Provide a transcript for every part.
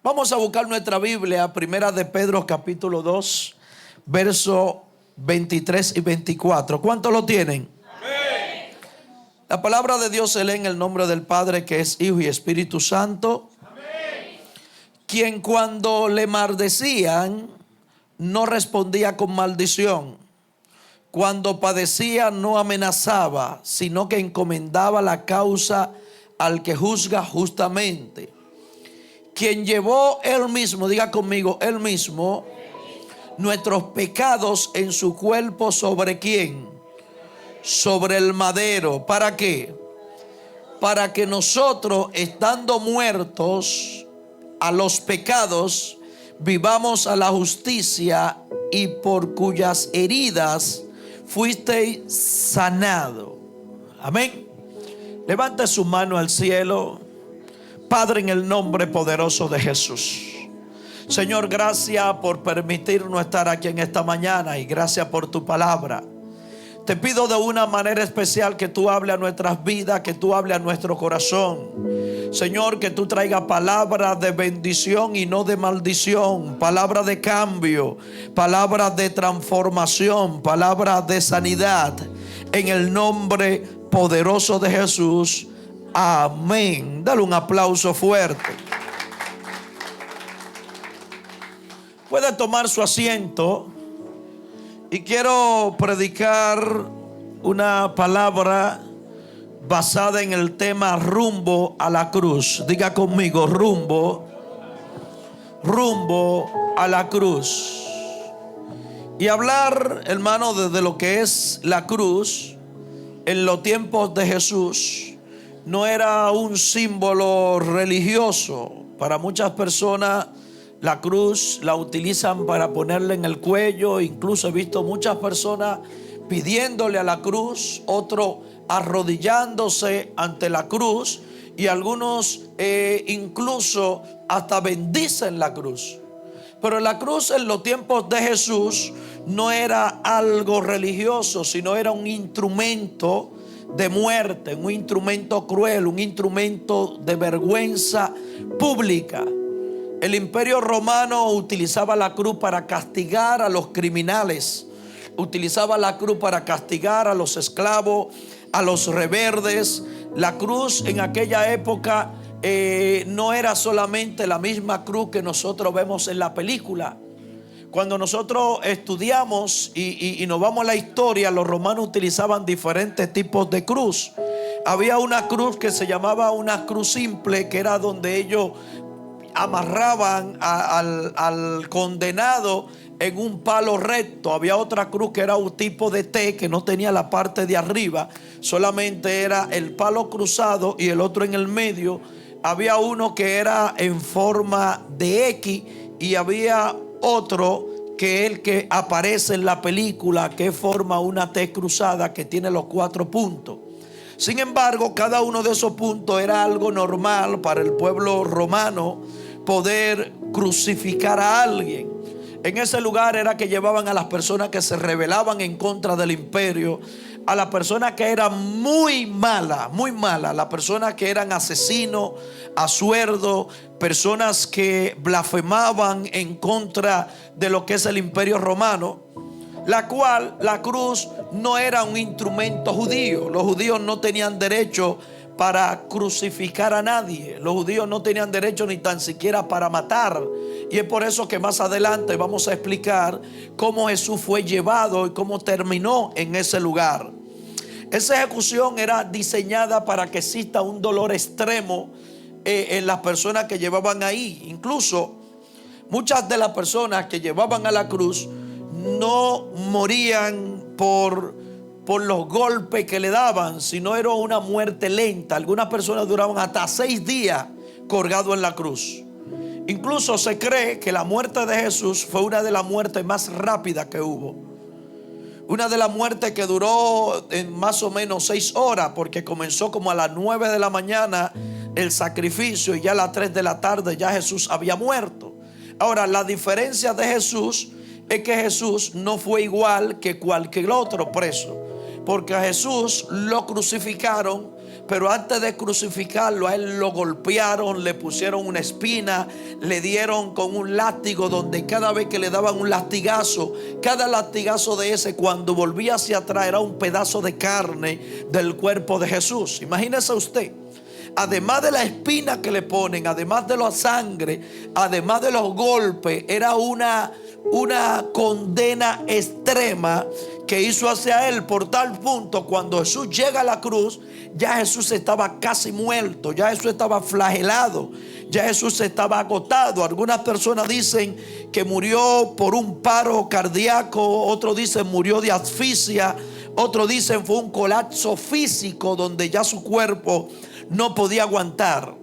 Vamos a buscar nuestra Biblia, Primera de Pedro capítulo 2, versos 23 y 24. ¿Cuántos lo tienen? Amén. La palabra de Dios se lee en el nombre del Padre, que es Hijo y Espíritu Santo. Amén. Quien cuando le maldecían no respondía con maldición. Cuando padecía no amenazaba, sino que encomendaba la causa al que juzga justamente. Quien llevó él mismo, diga conmigo, él mismo, nuestros pecados en su cuerpo. ¿Sobre quién? Sobre el madero. ¿Para qué? Para que nosotros, estando muertos a los pecados, vivamos a la justicia, y por cuyas heridas fuisteis sanado. Amén. Levante su mano al cielo. Padre, en el nombre poderoso de Jesús, Señor, gracias por permitirnos estar aquí en esta mañana y gracias por tu palabra. Te pido de una manera especial que tú hables a nuestras vidas, que tú hables a nuestro corazón. Señor, que tú traigas palabras de bendición y no de maldición, palabras de cambio, palabras de transformación, palabras de sanidad. En el nombre poderoso de Jesús. Amén. Dale un aplauso fuerte. Puede tomar su asiento. Y quiero predicar una palabra basada en el tema rumbo a la cruz. Diga conmigo, rumbo a la cruz. Y hablar, hermano, de lo que es la cruz en los tiempos de Jesús no era un símbolo religioso. Para muchas personas la cruz la utilizan para ponerle en el cuello. Incluso he visto muchas personas pidiéndole a la cruz, otros arrodillándose ante la cruz, y algunos incluso hasta bendicen la cruz. Pero la cruz en los tiempos de Jesús no era algo religioso, sino era un instrumento de muerte, un instrumento cruel, un instrumento de vergüenza pública. El Imperio Romano utilizaba la cruz para castigar a los criminales, utilizaba la cruz para castigar a los esclavos, a los rebeldes. La cruz en aquella época no era solamente la misma cruz que nosotros vemos en la película. Cuando nosotros estudiamos y nos vamos a la historia, los romanos utilizaban diferentes tipos de cruz. Había una cruz que se llamaba una cruz simple, que era donde ellos amarraban al condenado en un palo recto. Había otra cruz que era un tipo de T, que no tenía la parte de arriba, solamente era el palo cruzado y el otro en el medio. Había uno que era en forma de X y había otro que es el que aparece en la película, que forma una T cruzada que tiene los 4 puntos. Sin embargo, cada uno de esos puntos era algo normal para el pueblo romano, poder crucificar a alguien. En ese lugar era que llevaban a las personas que se rebelaban en contra del imperio, a las personas que eran muy malas, las personas que eran asesinos a sueldo, personas que blasfemaban en contra de lo que es el imperio romano, la cual la cruz no era un instrumento judío. Los judíos no tenían derecho para crucificar a nadie. Los judíos no tenían derecho ni tan siquiera para matar. Y es por eso que más adelante vamos a explicar cómo Jesús fue llevado y cómo terminó en ese lugar. Esa ejecución era diseñada para que exista un dolor extremo en las personas que llevaban ahí. Incluso muchas de las personas que llevaban a la cruz no morían por los golpes que le daban, sino era una muerte lenta. Algunas personas duraban hasta 6 días colgados en la cruz. Incluso se cree que la muerte de Jesús fue una de las muertes más rápidas que hubo. Una de las muertes que duró en más o menos 6 horas, porque comenzó como a las 9 de la mañana el sacrificio y ya a las 3 de la tarde ya Jesús había muerto. Ahora, la diferencia de Jesús es que Jesús no fue igual que cualquier otro preso, porque a Jesús lo crucificaron Pero antes de crucificarlo, a él lo golpearon, le pusieron una espina, le dieron con un látigo, donde cada vez que le daban un latigazo, cada latigazo de ese, cuando volvía hacia atrás, era un pedazo de carne del cuerpo de Jesús. Imagínese usted, además de la espina que le ponen, además de la sangre, además de los golpes, era una condena extrema que hizo hacia él, por tal punto cuando Jesús llega a la cruz, ya Jesús estaba casi muerto, ya Jesús estaba flagelado, ya Jesús estaba agotado. Algunas personas dicen que murió por un paro cardíaco, otros dicen murió de asfixia, otros dicen fue un colapso físico donde ya su cuerpo no podía aguantar.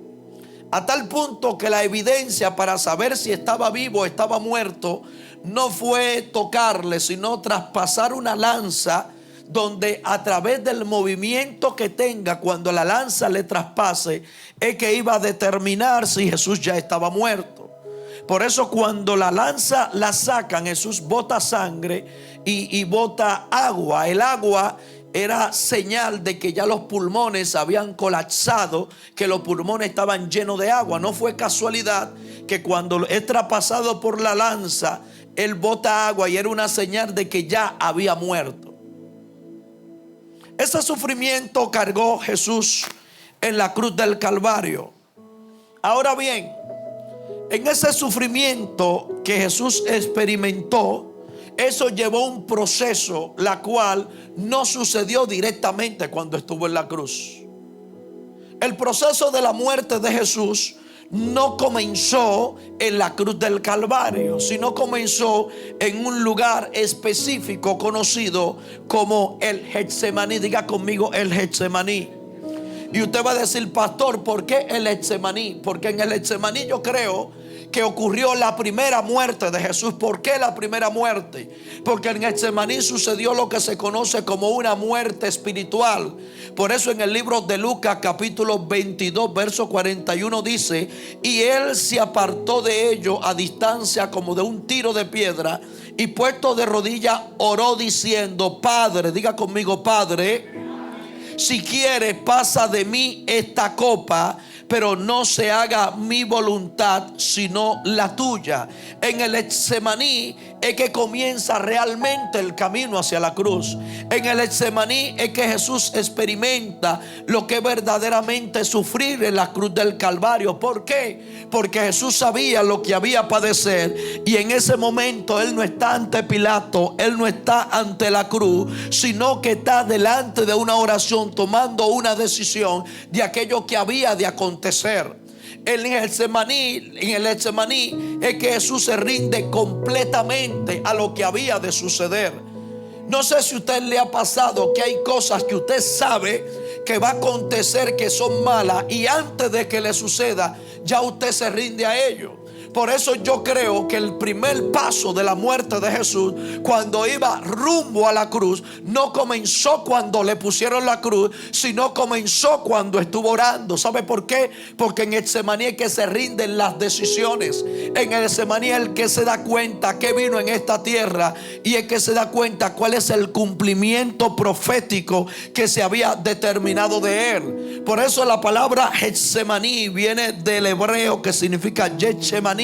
A tal punto que la evidencia para saber si estaba vivo o estaba muerto no fue tocarle, sino traspasar una lanza, donde a través del movimiento que tenga cuando la lanza le traspase, es que iba a determinar si Jesús ya estaba muerto. Por eso cuando la lanza la sacan, Jesús bota sangre y bota agua. El agua era señal de que ya los pulmones habían colapsado, que los pulmones estaban llenos de agua. No fue casualidad que cuando es traspasado por la lanza, él bota agua, y era una señal de que ya había muerto. Ese sufrimiento cargó Jesús en la cruz del Calvario. Ahora bien, en ese sufrimiento que Jesús experimentó, eso llevó un proceso, la cual no sucedió directamente cuando estuvo en la cruz. El proceso de la muerte de Jesús no comenzó en la cruz del Calvario, sino comenzó en un lugar específico conocido como el Getsemaní. Diga conmigo, el Getsemaní. Y usted va a decir, pastor, ¿por qué el Getsemaní? Porque en el Getsemaní yo creo que ocurrió la primera muerte de Jesús. ¿Por qué la primera muerte? Porque en Getsemaní sucedió lo que se conoce como una muerte espiritual. Por eso en el libro de Lucas capítulo 22 verso 41 dice: y él se apartó de ellos a distancia como de un tiro de piedra, y puesto de rodillas oró diciendo: Padre, diga conmigo, Padre, si quieres pasa de mí esta copa, pero no se haga mi voluntad sino la tuya. En el Getsemaní es que comienza realmente el camino hacia la cruz. En el Getsemaní es que Jesús experimenta lo que verdaderamente sufrir en la cruz del Calvario. ¿Por qué? Porque Jesús sabía lo que había padecer, y en ese momento él no está ante Pilato, él no está ante la cruz, sino que está delante de una oración, tomando una decisión de aquello que había de acontecer. En el Getsemaní es que Jesús se rinde completamente a lo que había de suceder. No sé si a usted le ha pasado que hay cosas que usted sabe que va a acontecer, que son malas, y antes de que le suceda ya usted se rinde a ello. Por eso yo creo que el primer paso de la muerte de Jesús, cuando iba rumbo a la cruz, no comenzó cuando le pusieron la cruz, sino comenzó cuando estuvo orando. ¿Sabe por qué? Porque en Getsemaní es que se rinden las decisiones. En Getsemaní es el que se da cuenta que vino en esta tierra, y es que se da cuenta cuál es el cumplimiento profético que se había determinado de él. Por eso la palabra Getsemaní viene del hebreo, que significa Getsemaní.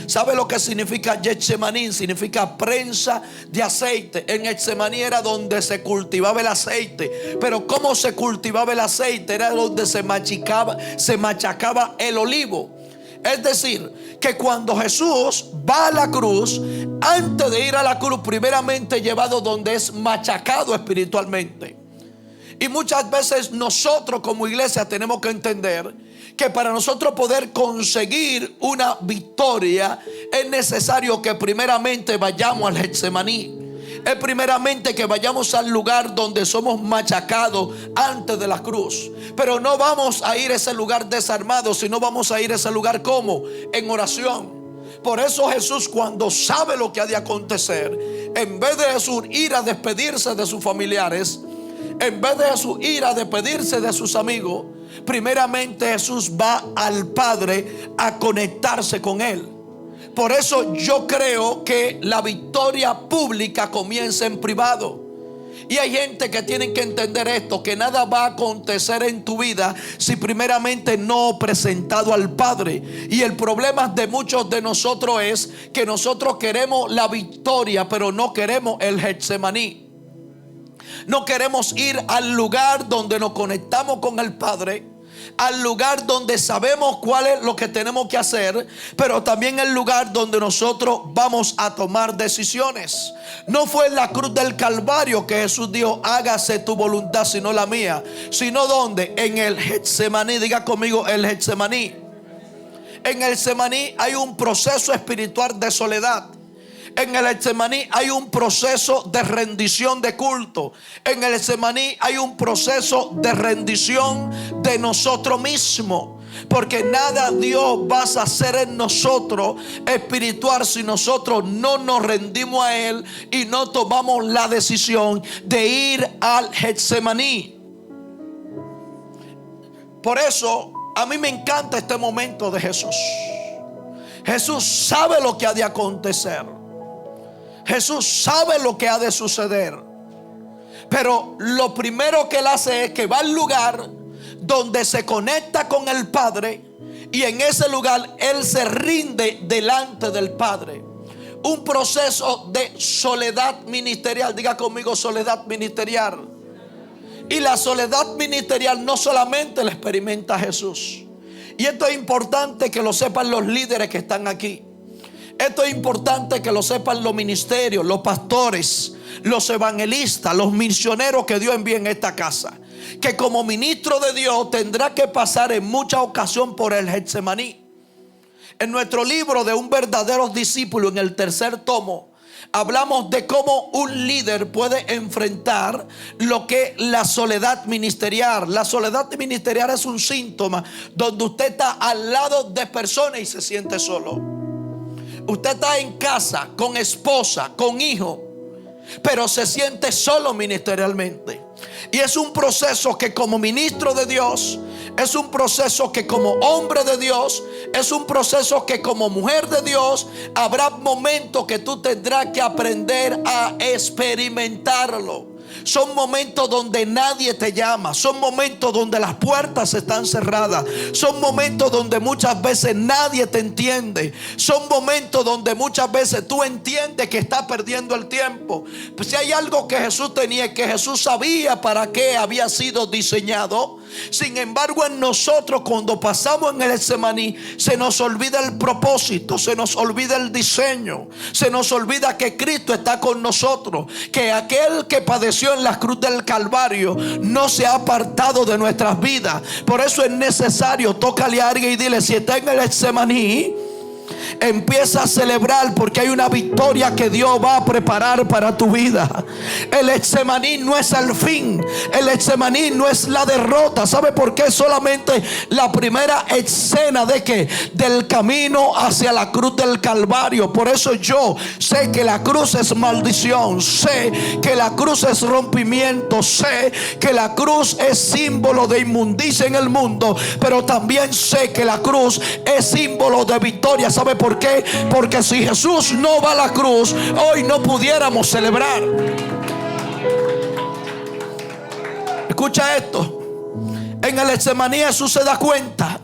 ¿Sabe lo que significa Getsemaní? Significa prensa de aceite. En Getsemaní era donde se cultivaba el aceite. Pero ¿cómo se cultivaba el aceite? Era donde se machacaba el olivo. Es decir, que cuando Jesús va a la cruz, antes de ir a la cruz, primeramente llevado donde es machacado espiritualmente. Y muchas veces nosotros como iglesia tenemos que entender que para nosotros poder conseguir una victoria es necesario que primeramente vayamos al Getsemaní. Es primeramente que vayamos al lugar donde somos machacados antes de la cruz. Pero no vamos a ir a ese lugar desarmados, sino vamos a ir a ese lugar ¿cómo? En oración. Por eso Jesús, cuando sabe lo que ha de acontecer, en vez de Jesús ir a despedirse de sus familiares, en vez de Jesús ir a despedirse de sus amigos, primeramente Jesús va al Padre a conectarse con Él. Por eso yo creo que la victoria pública comienza en privado. Y hay gente que tiene que entender esto, que nada va a acontecer en tu vida si primeramente no presentado al Padre. Y el problema de muchos de nosotros es que nosotros queremos la victoria, pero no queremos el Getsemaní. No queremos ir al lugar donde nos conectamos con el Padre, al lugar donde sabemos cuál es lo que tenemos que hacer, pero también el lugar donde nosotros vamos a tomar decisiones. No fue en la cruz del Calvario que Jesús dijo: hágase tu voluntad, sino la mía. Sino donde, en el Getsemaní. Diga conmigo, el Getsemaní. En el Getsemaní hay un proceso espiritual de soledad. En el Getsemaní hay un proceso de rendición de culto. En el Getsemaní hay un proceso de rendición de nosotros mismos. Porque nada Dios va a hacer en nosotros espiritual si nosotros no nos rendimos a Él y no tomamos la decisión de ir al Getsemaní. Por eso a mí me encanta este momento de Jesús. Jesús sabe lo que ha de acontecer. Jesús sabe lo que ha de suceder. Pero lo primero que Él hace es que va al lugar donde se conecta con el Padre, y en ese lugar Él se rinde delante del Padre. Un proceso de soledad ministerial. Diga conmigo, soledad ministerial. Y la soledad ministerial no solamente la experimenta Jesús. Y esto es importante que lo sepan los líderes que están aquí. Esto es importante que lo sepan los ministerios, los pastores, los evangelistas, los misioneros que Dios envía en esta casa. Que como ministro de Dios tendrá que pasar en mucha ocasión por el Getsemaní. En nuestro libro de un verdadero discípulo, en el 3er tomo, hablamos de cómo un líder puede enfrentar lo que es la soledad ministerial. La soledad ministerial es un síntoma donde usted está al lado de personas y se siente solo. Usted está en casa con esposa, con hijo, pero se siente solo ministerialmente. Y es un proceso que como ministro de Dios, es un proceso que como hombre de Dios, es un proceso que como mujer de Dios, habrá momentos que tú tendrás que aprender a experimentarlo. Son momentos donde nadie te llama. Son momentos donde las puertas están cerradas. Son momentos donde muchas veces nadie te entiende. Son momentos donde muchas veces tú entiendes que estás perdiendo el tiempo. Pues si hay algo que Jesús tenía, que Jesús sabía para qué había sido diseñado. Sin embargo, en nosotros, cuando pasamos en el Getsemaní, se nos olvida el propósito, se nos olvida el diseño, se nos olvida que Cristo está con nosotros, que aquel que padeció en la cruz del Calvario no se ha apartado de nuestras vidas. Por eso es necesario, tócale a alguien y dile: si está en el Getsemaní, empieza a celebrar, porque hay una victoria que Dios va a preparar para tu vida. El Getsemaní no es el fin. El Getsemaní no es la derrota. ¿Sabe por qué? Solamente la primera escena de que del camino hacia la cruz del Calvario. Por eso yo sé que la cruz es maldición, sé que la cruz es rompimiento, sé que la cruz es símbolo de inmundicia en el mundo, pero también sé que la cruz es símbolo de victoria. ¿Sabe por qué? Porque si Jesús no va a la cruz, hoy no pudiéramos celebrar. Escucha esto. En el Getsemaní Jesús se da cuenta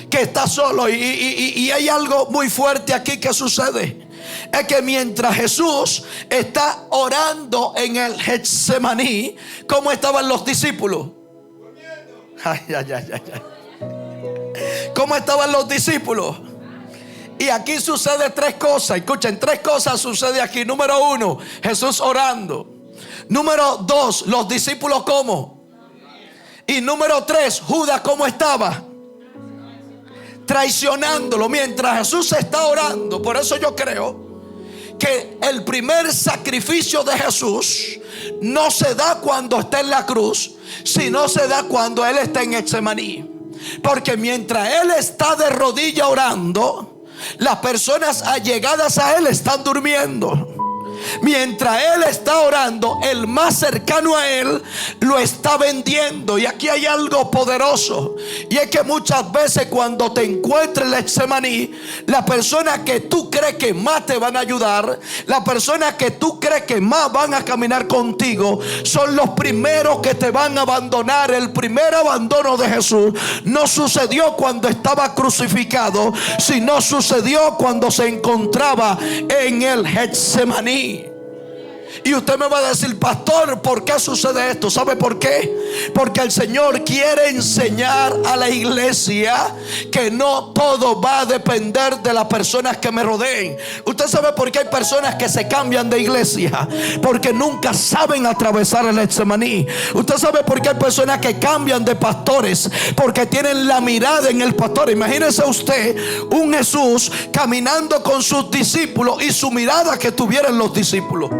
que está solo, y hay algo muy fuerte aquí que sucede. Es que mientras Jesús está orando en el Getsemaní, ¿cómo estaban los discípulos? Ay, ay, ay, ay, ay. ¿Cómo estaban los discípulos? Y aquí sucede 3 cosas. Escuchen, 3 cosas sucede aquí. Número 1, Jesús orando. Número 2, los discípulos ¿cómo? Y número 3, Judas ¿cómo estaba? Traicionándolo mientras Jesús está orando. Por eso yo creo que el primer sacrificio de Jesús no se da cuando está en la cruz, sino se da cuando Él está en Getsemaní. Porque mientras Él está de rodillas orando, las personas allegadas a Él están durmiendo. Mientras él está orando, el más cercano a él lo está vendiendo. Y aquí hay algo poderoso, y es que muchas veces cuando te encuentres en el Getsemaní, la persona que tú crees que más te van a ayudar, la persona que tú crees que más van a caminar contigo, son los primeros que te van a abandonar. El primer abandono de Jesús no sucedió cuando estaba crucificado, sino sucedió cuando se encontraba en el Getsemaní. Y usted me va a decir: pastor, ¿por qué sucede esto? ¿Sabe por qué? Porque el Señor quiere enseñar a la iglesia que no todo va a depender de las personas que me rodeen. Usted sabe por qué hay personas que se cambian de iglesia: porque nunca saben atravesar el Getsemaní. Usted sabe por qué hay personas que cambian de pastores: porque tienen la mirada en el pastor. Imagínese usted un Jesús caminando con sus discípulos y su mirada que tuvieran los discípulos,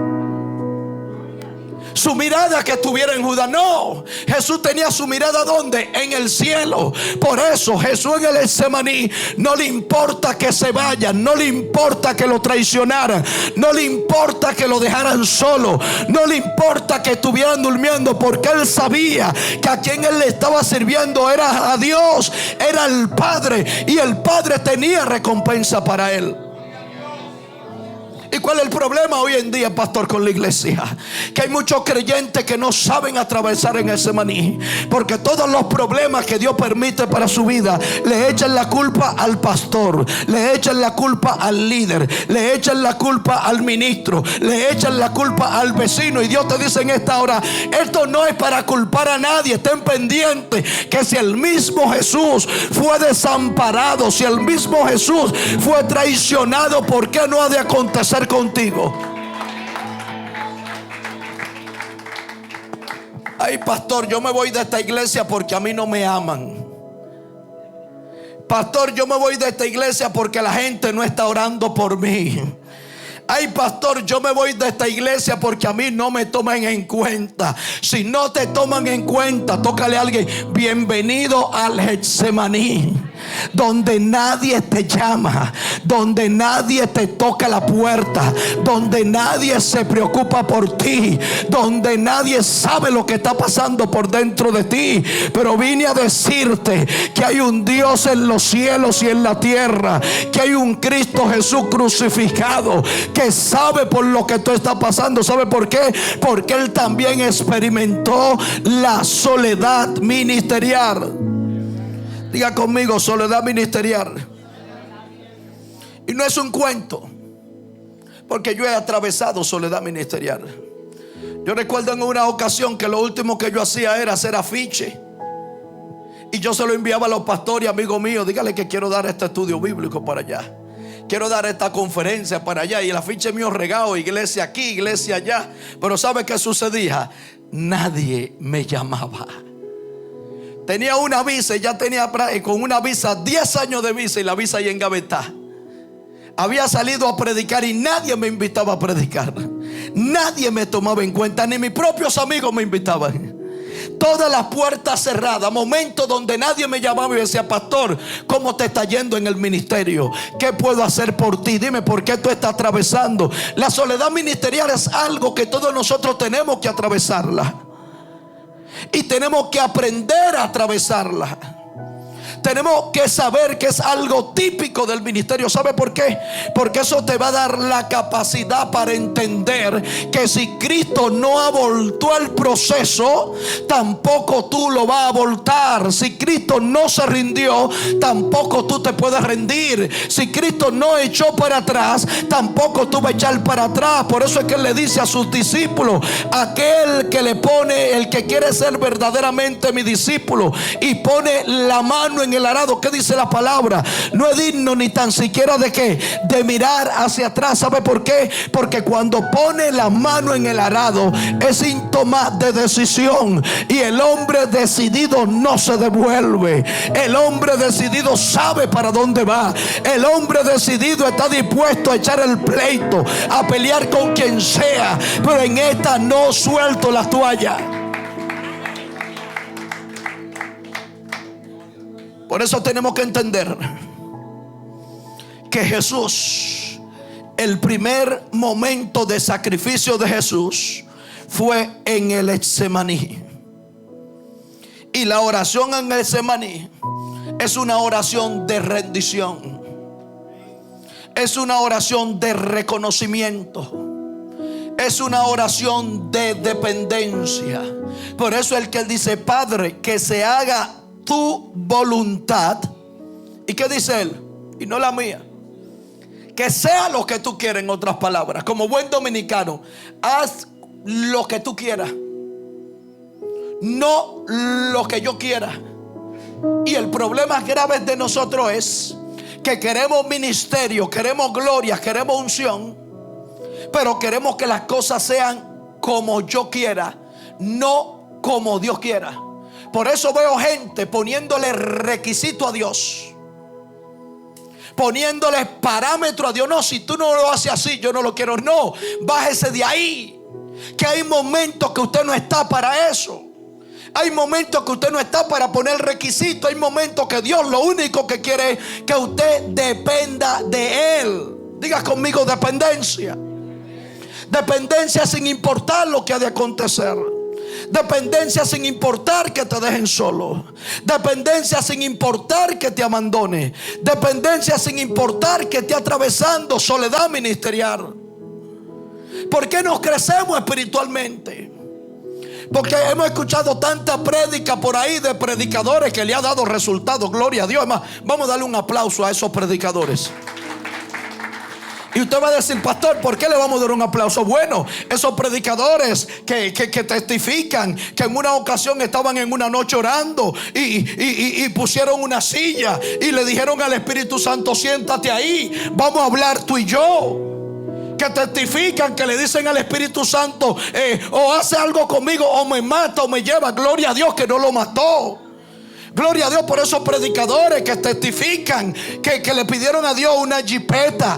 su mirada que estuviera en Judas. No, Jesús tenía su mirada ¿dónde? En el cielo. Por eso Jesús en el Getsemaní no le importa que se vayan, no le importa que lo traicionaran, no le importa que lo dejaran solo, no le importa que estuvieran durmiendo, porque él sabía que a quien él le estaba sirviendo era a Dios, era el Padre, y el Padre tenía recompensa para él. ¿Y cuál es el problema hoy en día, pastor, con la iglesia? Que hay muchos creyentes que no saben atravesar en ese maní, porque todos los problemas que Dios permite para su vida le echan la culpa al pastor, le echan la culpa al líder, le echan la culpa al ministro, le echan la culpa al vecino. Y Dios te dice en esta hora: esto no es para culpar a nadie. Estén pendientes que si el mismo Jesús fue desamparado, si el mismo Jesús fue traicionado, ¿por qué no ha de acontecer contigo? Ay, pastor, yo me voy de esta iglesia porque a mí no me aman. Pastor, yo me voy de esta iglesia porque la gente no está orando por mí. Ay, pastor, yo me voy de esta iglesia porque a mí no me toman en cuenta. Si no te toman en cuenta, tócale a alguien: bienvenido al Getsemaní, donde nadie te llama, donde nadie te toca la puerta, donde nadie se preocupa por ti, donde nadie sabe lo que está pasando por dentro de ti. Pero vine a decirte que hay un Dios en los cielos y en la tierra, que hay un Cristo Jesús crucificado, que sabe por lo que tú estás pasando. ¿Sabe por qué? Porque Él también experimentó la soledad ministerial. Diga conmigo: soledad ministerial. Y no es un cuento, porque yo he atravesado soledad ministerial. Yo recuerdo en una ocasión que lo último que yo hacía era hacer afiche, y yo se lo enviaba a los pastores, amigos míos: dígale que quiero dar este estudio bíblico para allá, quiero dar esta conferencia para allá. Y el afiche mío regado: iglesia aquí, iglesia allá. Pero ¿sabe qué sucedía? Nadie me llamaba. Tenía una visa y ya tenía con una visa 10 años de visa, y la visa ahí engavetada. Había salido a predicar y nadie me invitaba a predicar. Nadie me tomaba en cuenta, ni mis propios amigos me invitaban. Todas las puertas cerradas. Momentos donde nadie me llamaba y decía: pastor, ¿cómo te está yendo en el ministerio? ¿Qué puedo hacer por ti? Dime por qué tú estás atravesando. La soledad ministerial es algo que todos nosotros tenemos que atravesarla, y tenemos que aprender a atravesarla. Tenemos que saber que es algo típico del ministerio. ¿Sabe por qué? Porque eso te va a dar la capacidad para entender que si Cristo no abortó el proceso, tampoco tú lo vas a abortar. Si Cristo no se rindió, tampoco tú te puedes rendir. Si Cristo no echó para atrás, tampoco tú vas a echar para atrás. Por eso es que Él le dice a sus discípulos: aquel que le pone, el que quiere ser verdaderamente mi discípulo y pone la mano en el arado, ¿qué dice la palabra? No es digno ni tan siquiera de qué, de mirar hacia atrás. ¿Sabe por qué? Porque cuando pone la mano en el arado es síntoma de decisión, y el hombre decidido no se devuelve. El hombre decidido sabe para dónde va. El hombre decidido está dispuesto a echar el pleito, a pelear con quien sea, pero en esta no suelto la toalla. Por eso tenemos que entender que Jesús El primer momento de sacrificio de Jesús fue en el Getsemaní. Y la oración en el Getsemaní es una oración de rendición. Es una oración de reconocimiento. Es una oración de dependencia. Por eso el que él dice: Padre, que se haga tu voluntad. ¿Y qué dice él? Y no la mía. Que sea lo que tú quieras, en otras palabras. Como buen dominicano, haz lo que tú quieras, no lo que yo quiera. Y el problema grave de nosotros es que queremos ministerio, queremos gloria, queremos unción, pero queremos que las cosas sean como yo quiera, no como Dios quiera. Por eso veo gente poniéndole requisito a Dios, poniéndole parámetro a Dios. No, si tú no lo haces así, yo no lo quiero. No, bájese de ahí. Que hay momentos que usted no está para eso. Hay momentos que usted no está para poner requisitos. Hay momentos que Dios lo único que quiere es que usted dependa de Él. Diga conmigo: dependencia. Dependencia sin importar lo que ha de acontecer. Dependencia sin importar que te dejen solo. Dependencia sin importar que te abandone. Dependencia sin importar que esté atravesando soledad ministerial. ¿Por qué nos crecemos espiritualmente? Porque hemos escuchado tanta prédica por ahí de predicadores que le ha dado resultados. Gloria a Dios. Además, vamos a darle un aplauso a esos predicadores. Y usted va a decir: pastor, ¿por qué le vamos a dar un aplauso? Bueno, esos predicadores que testifican que en una ocasión estaban en una noche orando y pusieron una silla y le dijeron al Espíritu Santo: siéntate ahí, vamos a hablar tú y yo. Que testifican, que le dicen al Espíritu Santo: o hace algo conmigo, o me mata, o me lleva. Gloria a Dios que no lo mató. Gloria a Dios por esos predicadores que testifican que le pidieron a Dios una jipeta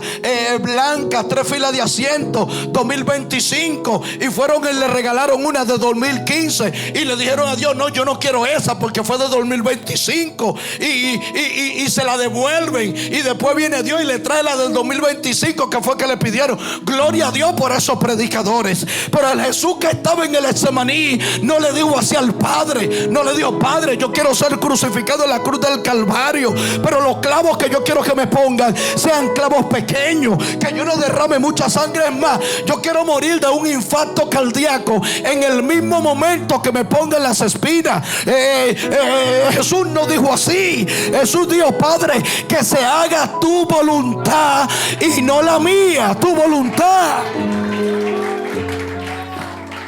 blanca, 3 filas de asiento, 2025, y fueron y le regalaron una de 2015 y le dijeron a Dios: no, yo no quiero esa porque fue de 2025, y se la devuelven, y después viene Dios y le trae la del 2025 que fue que le pidieron. Gloria a Dios por esos predicadores. Pero el Jesús que estaba en el Getsemaní no le dijo así al Padre. No le dijo: Padre, yo quiero ser crucificado en la cruz del Calvario, pero los clavos que yo quiero que me pongan sean clavos pequeños, que yo no derrame mucha sangre. Es más, yo quiero morir de un infarto cardíaco en el mismo momento que me pongan las espinas. Jesús no dijo así. Jesús dijo: Padre, que se haga tu voluntad y no la mía, tu voluntad.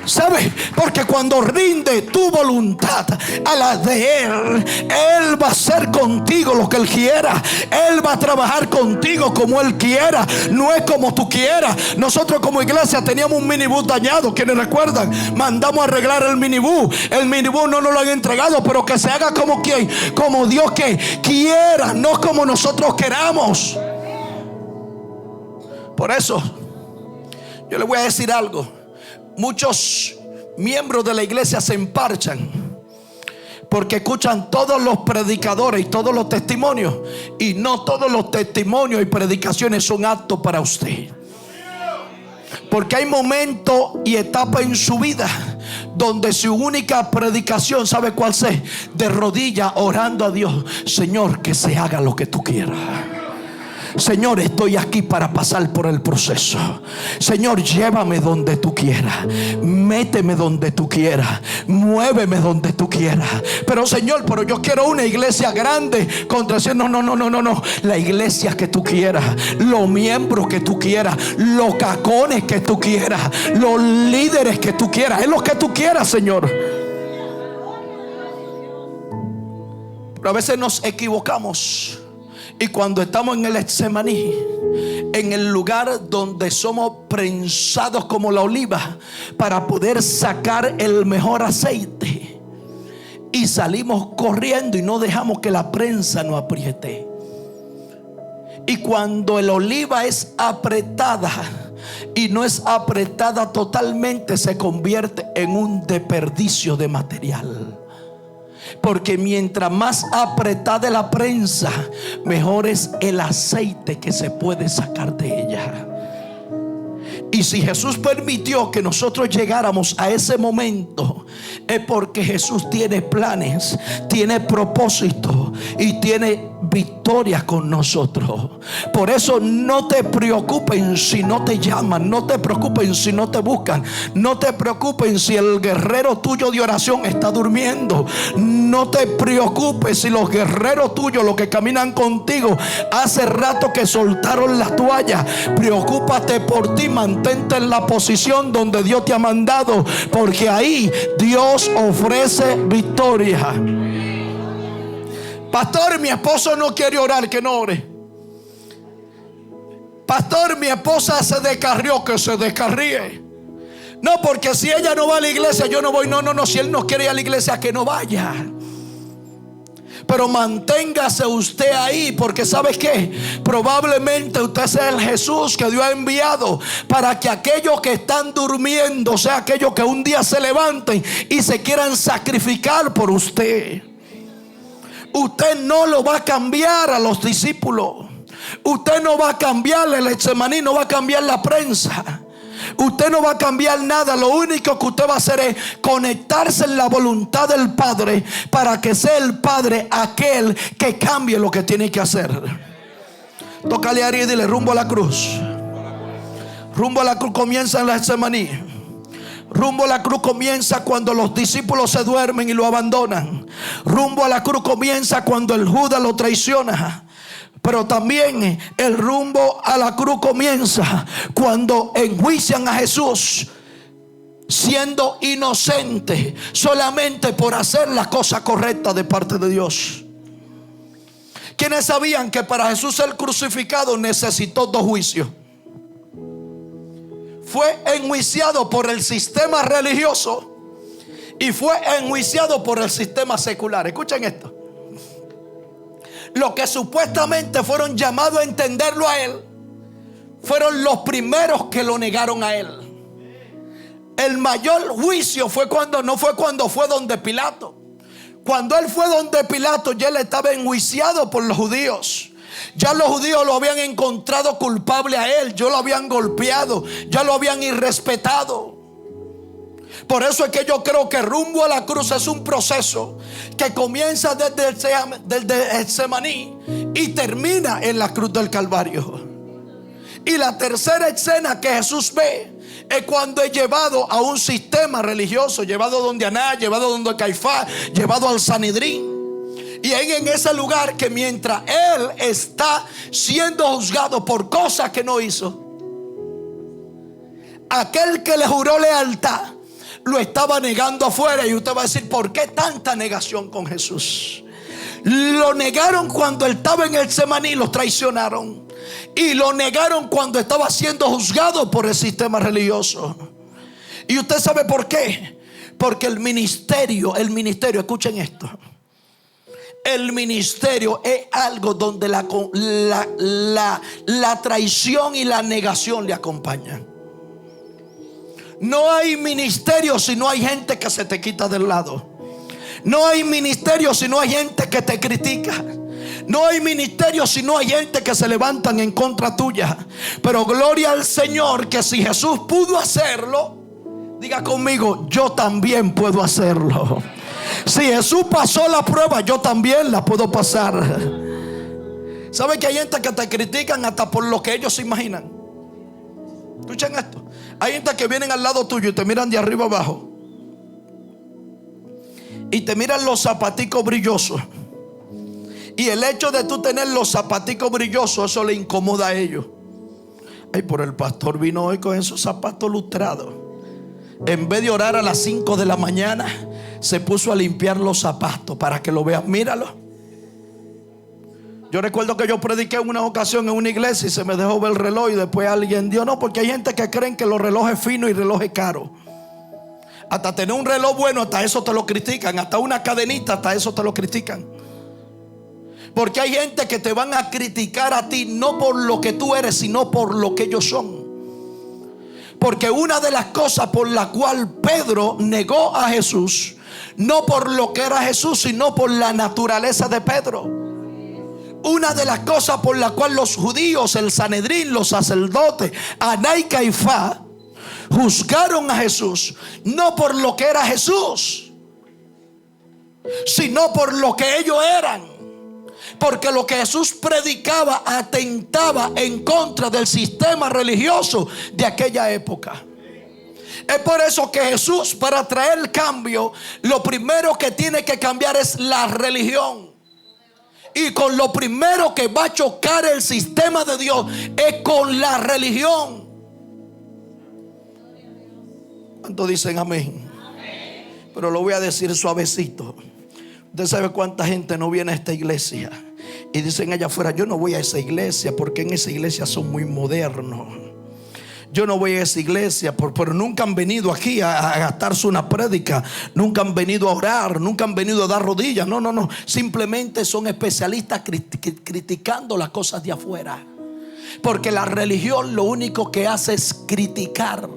¿Sabes? Porque cuando rinde tu voluntad a la de Él, Él va a hacer contigo lo que Él quiera. Él va a trabajar contigo como Él quiera. No es como tú quieras. Nosotros como iglesia teníamos un minibús dañado. ¿Quiénes recuerdan? Mandamos a arreglar el minibús. El minibús no nos lo han entregado, pero que se haga como quien, como Dios que quiera, no como nosotros queramos. Por eso yo le voy a decir algo. Muchos miembros de la iglesia se emparchan porque escuchan todos los predicadores y todos los testimonios, y no todos los testimonios y predicaciones son aptos para usted. Porque hay momentos y etapas en su vida donde su única predicación, ¿sabe cuál es? De rodillas orando a Dios: Señor, que se haga lo que tú quieras. Señor, estoy aquí para pasar por el proceso. Señor, llévame donde tú quieras, méteme donde tú quieras, muéveme donde tú quieras. Pero Señor, pero yo quiero una iglesia grande con 300. No. La iglesia que tú quieras, los miembros que tú quieras, los cacones que tú quieras, los líderes que tú quieras, es lo que tú quieras, Señor. Pero a veces nos equivocamos. Y cuando estamos en el Getsemaní, en el lugar donde somos prensados como la oliva para poder sacar el mejor aceite, y salimos corriendo y no dejamos que la prensa nos apriete. Y cuando el oliva es apretada y no es apretada totalmente, se convierte en un desperdicio de material. Porque mientras más apretada es la prensa, mejor es el aceite que se puede sacar de ella. Y si Jesús permitió que nosotros llegáramos a ese momento, es porque Jesús tiene planes, tiene propósitos y tiene victorias con nosotros. Por eso no te preocupen si no te llaman, no te preocupen si no te buscan, no te preocupen si el guerrero tuyo de oración está durmiendo, no te preocupes si los guerreros tuyos, los que caminan contigo, hace rato que soltaron la toalla. Preocúpate por ti, mantente en la posición donde Dios te ha mandado, porque ahí Dios ofrece victoria. Pastor, mi esposo no quiere orar, que no ore. Pastor, mi esposa se descarrió, que se descarríe. No, porque si ella no va a la iglesia, yo no voy. No, si él no quiere ir a la iglesia, que no vaya. Pero manténgase usted ahí, porque ¿sabe qué? Probablemente usted sea el Jesús que Dios ha enviado para que aquellos que están durmiendo, o sea, aquellos que un día se levanten y se quieran sacrificar por usted. Usted no lo va a cambiar a los discípulos. Usted no va a cambiar el Getsemaní, no va a cambiar la prensa. Usted no va a cambiar nada. Lo único que usted va a hacer es conectarse en la voluntad del Padre, para que sea el Padre aquel que cambie lo que tiene que hacer. Tócale a Ari y dile: rumbo a la cruz. Rumbo a la cruz comienza en la Getsemaní. Rumbo a la cruz comienza cuando los discípulos se duermen y lo abandonan. Rumbo a la cruz comienza cuando el Judas lo traiciona. Pero también el rumbo a la cruz comienza cuando enjuician a Jesús siendo inocente, solamente por hacer la cosa correcta de parte de Dios. ¿Quiénes sabían que para Jesús ser crucificado necesitó 2 juicios? Fue enjuiciado por el sistema religioso y fue enjuiciado por el sistema secular. Escuchen esto. Los que supuestamente fueron llamados a entenderlo a él fueron los primeros que lo negaron a él. El mayor juicio fue cuando fue donde Pilato. Cuando él fue donde Pilato, ya él estaba enjuiciado por los judíos. Ya los judíos lo habían encontrado culpable a él, ya lo habían golpeado, ya lo habían irrespetado. Por eso es que yo creo que rumbo a la cruz es un proceso que comienza desde Getsemaní y termina en la cruz del Calvario. Y la tercera escena que Jesús ve es cuando es llevado a un sistema religioso, llevado donde Anás, llevado donde Caifás, llevado al Sanedrín. Y en ese lugar, que mientras él está siendo juzgado por cosas que no hizo, aquel que le juró lealtad lo estaba negando afuera. Y usted va a decir: ¿por qué tanta negación con Jesús? Lo negaron cuando él estaba en el Getsemaní, lo traicionaron. Y lo negaron cuando estaba siendo juzgado por el sistema religioso. Y usted sabe por qué. Porque el ministerio, escuchen esto. El ministerio es algo donde la traición y la negación le acompañan. No hay ministerio si no hay gente que se te quita del lado. No hay ministerio si no hay gente que te critica. No hay ministerio si no hay gente que se levantan en contra tuya. Pero gloria al Señor, que si Jesús pudo hacerlo, diga conmigo: yo también puedo hacerlo. Si Jesús pasó la prueba, yo también la puedo pasar. ¿Sabe que hay gente que te critican hasta por lo que ellos se imaginan? Escuchen esto. Hay gente que vienen al lado tuyo y te miran de arriba abajo y te miran los zapaticos brillosos. Y el hecho de tú tener los zapaticos brillosos, eso le incomoda a ellos. Ay, por el pastor vino hoy con esos zapatos lustrados. En vez de orar a las 5 de la mañana, se puso a limpiar los zapatos para que lo vean. Míralo. Yo recuerdo que yo prediqué en una ocasión en una iglesia y se me dejó ver el reloj, y después alguien dio: no, porque hay gente que creen que los relojes finos y relojes caros. Hasta tener un reloj bueno, hasta eso te lo critican. Hasta una cadenita, hasta eso te lo critican. Porque hay gente que te van a criticar a ti no por lo que tú eres, sino por lo que ellos son. Porque una de las cosas por la cual Pedro negó a Jesús, no por lo que era Jesús, sino por la naturaleza de Pedro. Una de las cosas por la cual los judíos, el Sanedrín, los sacerdotes, Anás y Caifás, juzgaron a Jesús no por lo que era Jesús, sino por lo que ellos eran. Porque lo que Jesús predicaba atentaba en contra del sistema religioso de aquella época. Es por eso que Jesús, para traer el cambio, lo primero que tiene que cambiar es la religión. Y con lo primero que va a chocar el sistema de Dios es con la religión. ¿Cuántos dicen amén? Pero lo voy a decir suavecito. Usted sabe cuánta gente no viene a esta iglesia y dicen allá afuera: yo no voy a esa iglesia porque en esa iglesia son muy modernos. Yo no voy a esa iglesia pero nunca han venido aquí a gastarse una prédica, nunca han venido a orar, nunca han venido a dar rodillas. No, simplemente son especialistas criticando las cosas de afuera. Porque la religión lo único que hace es criticar.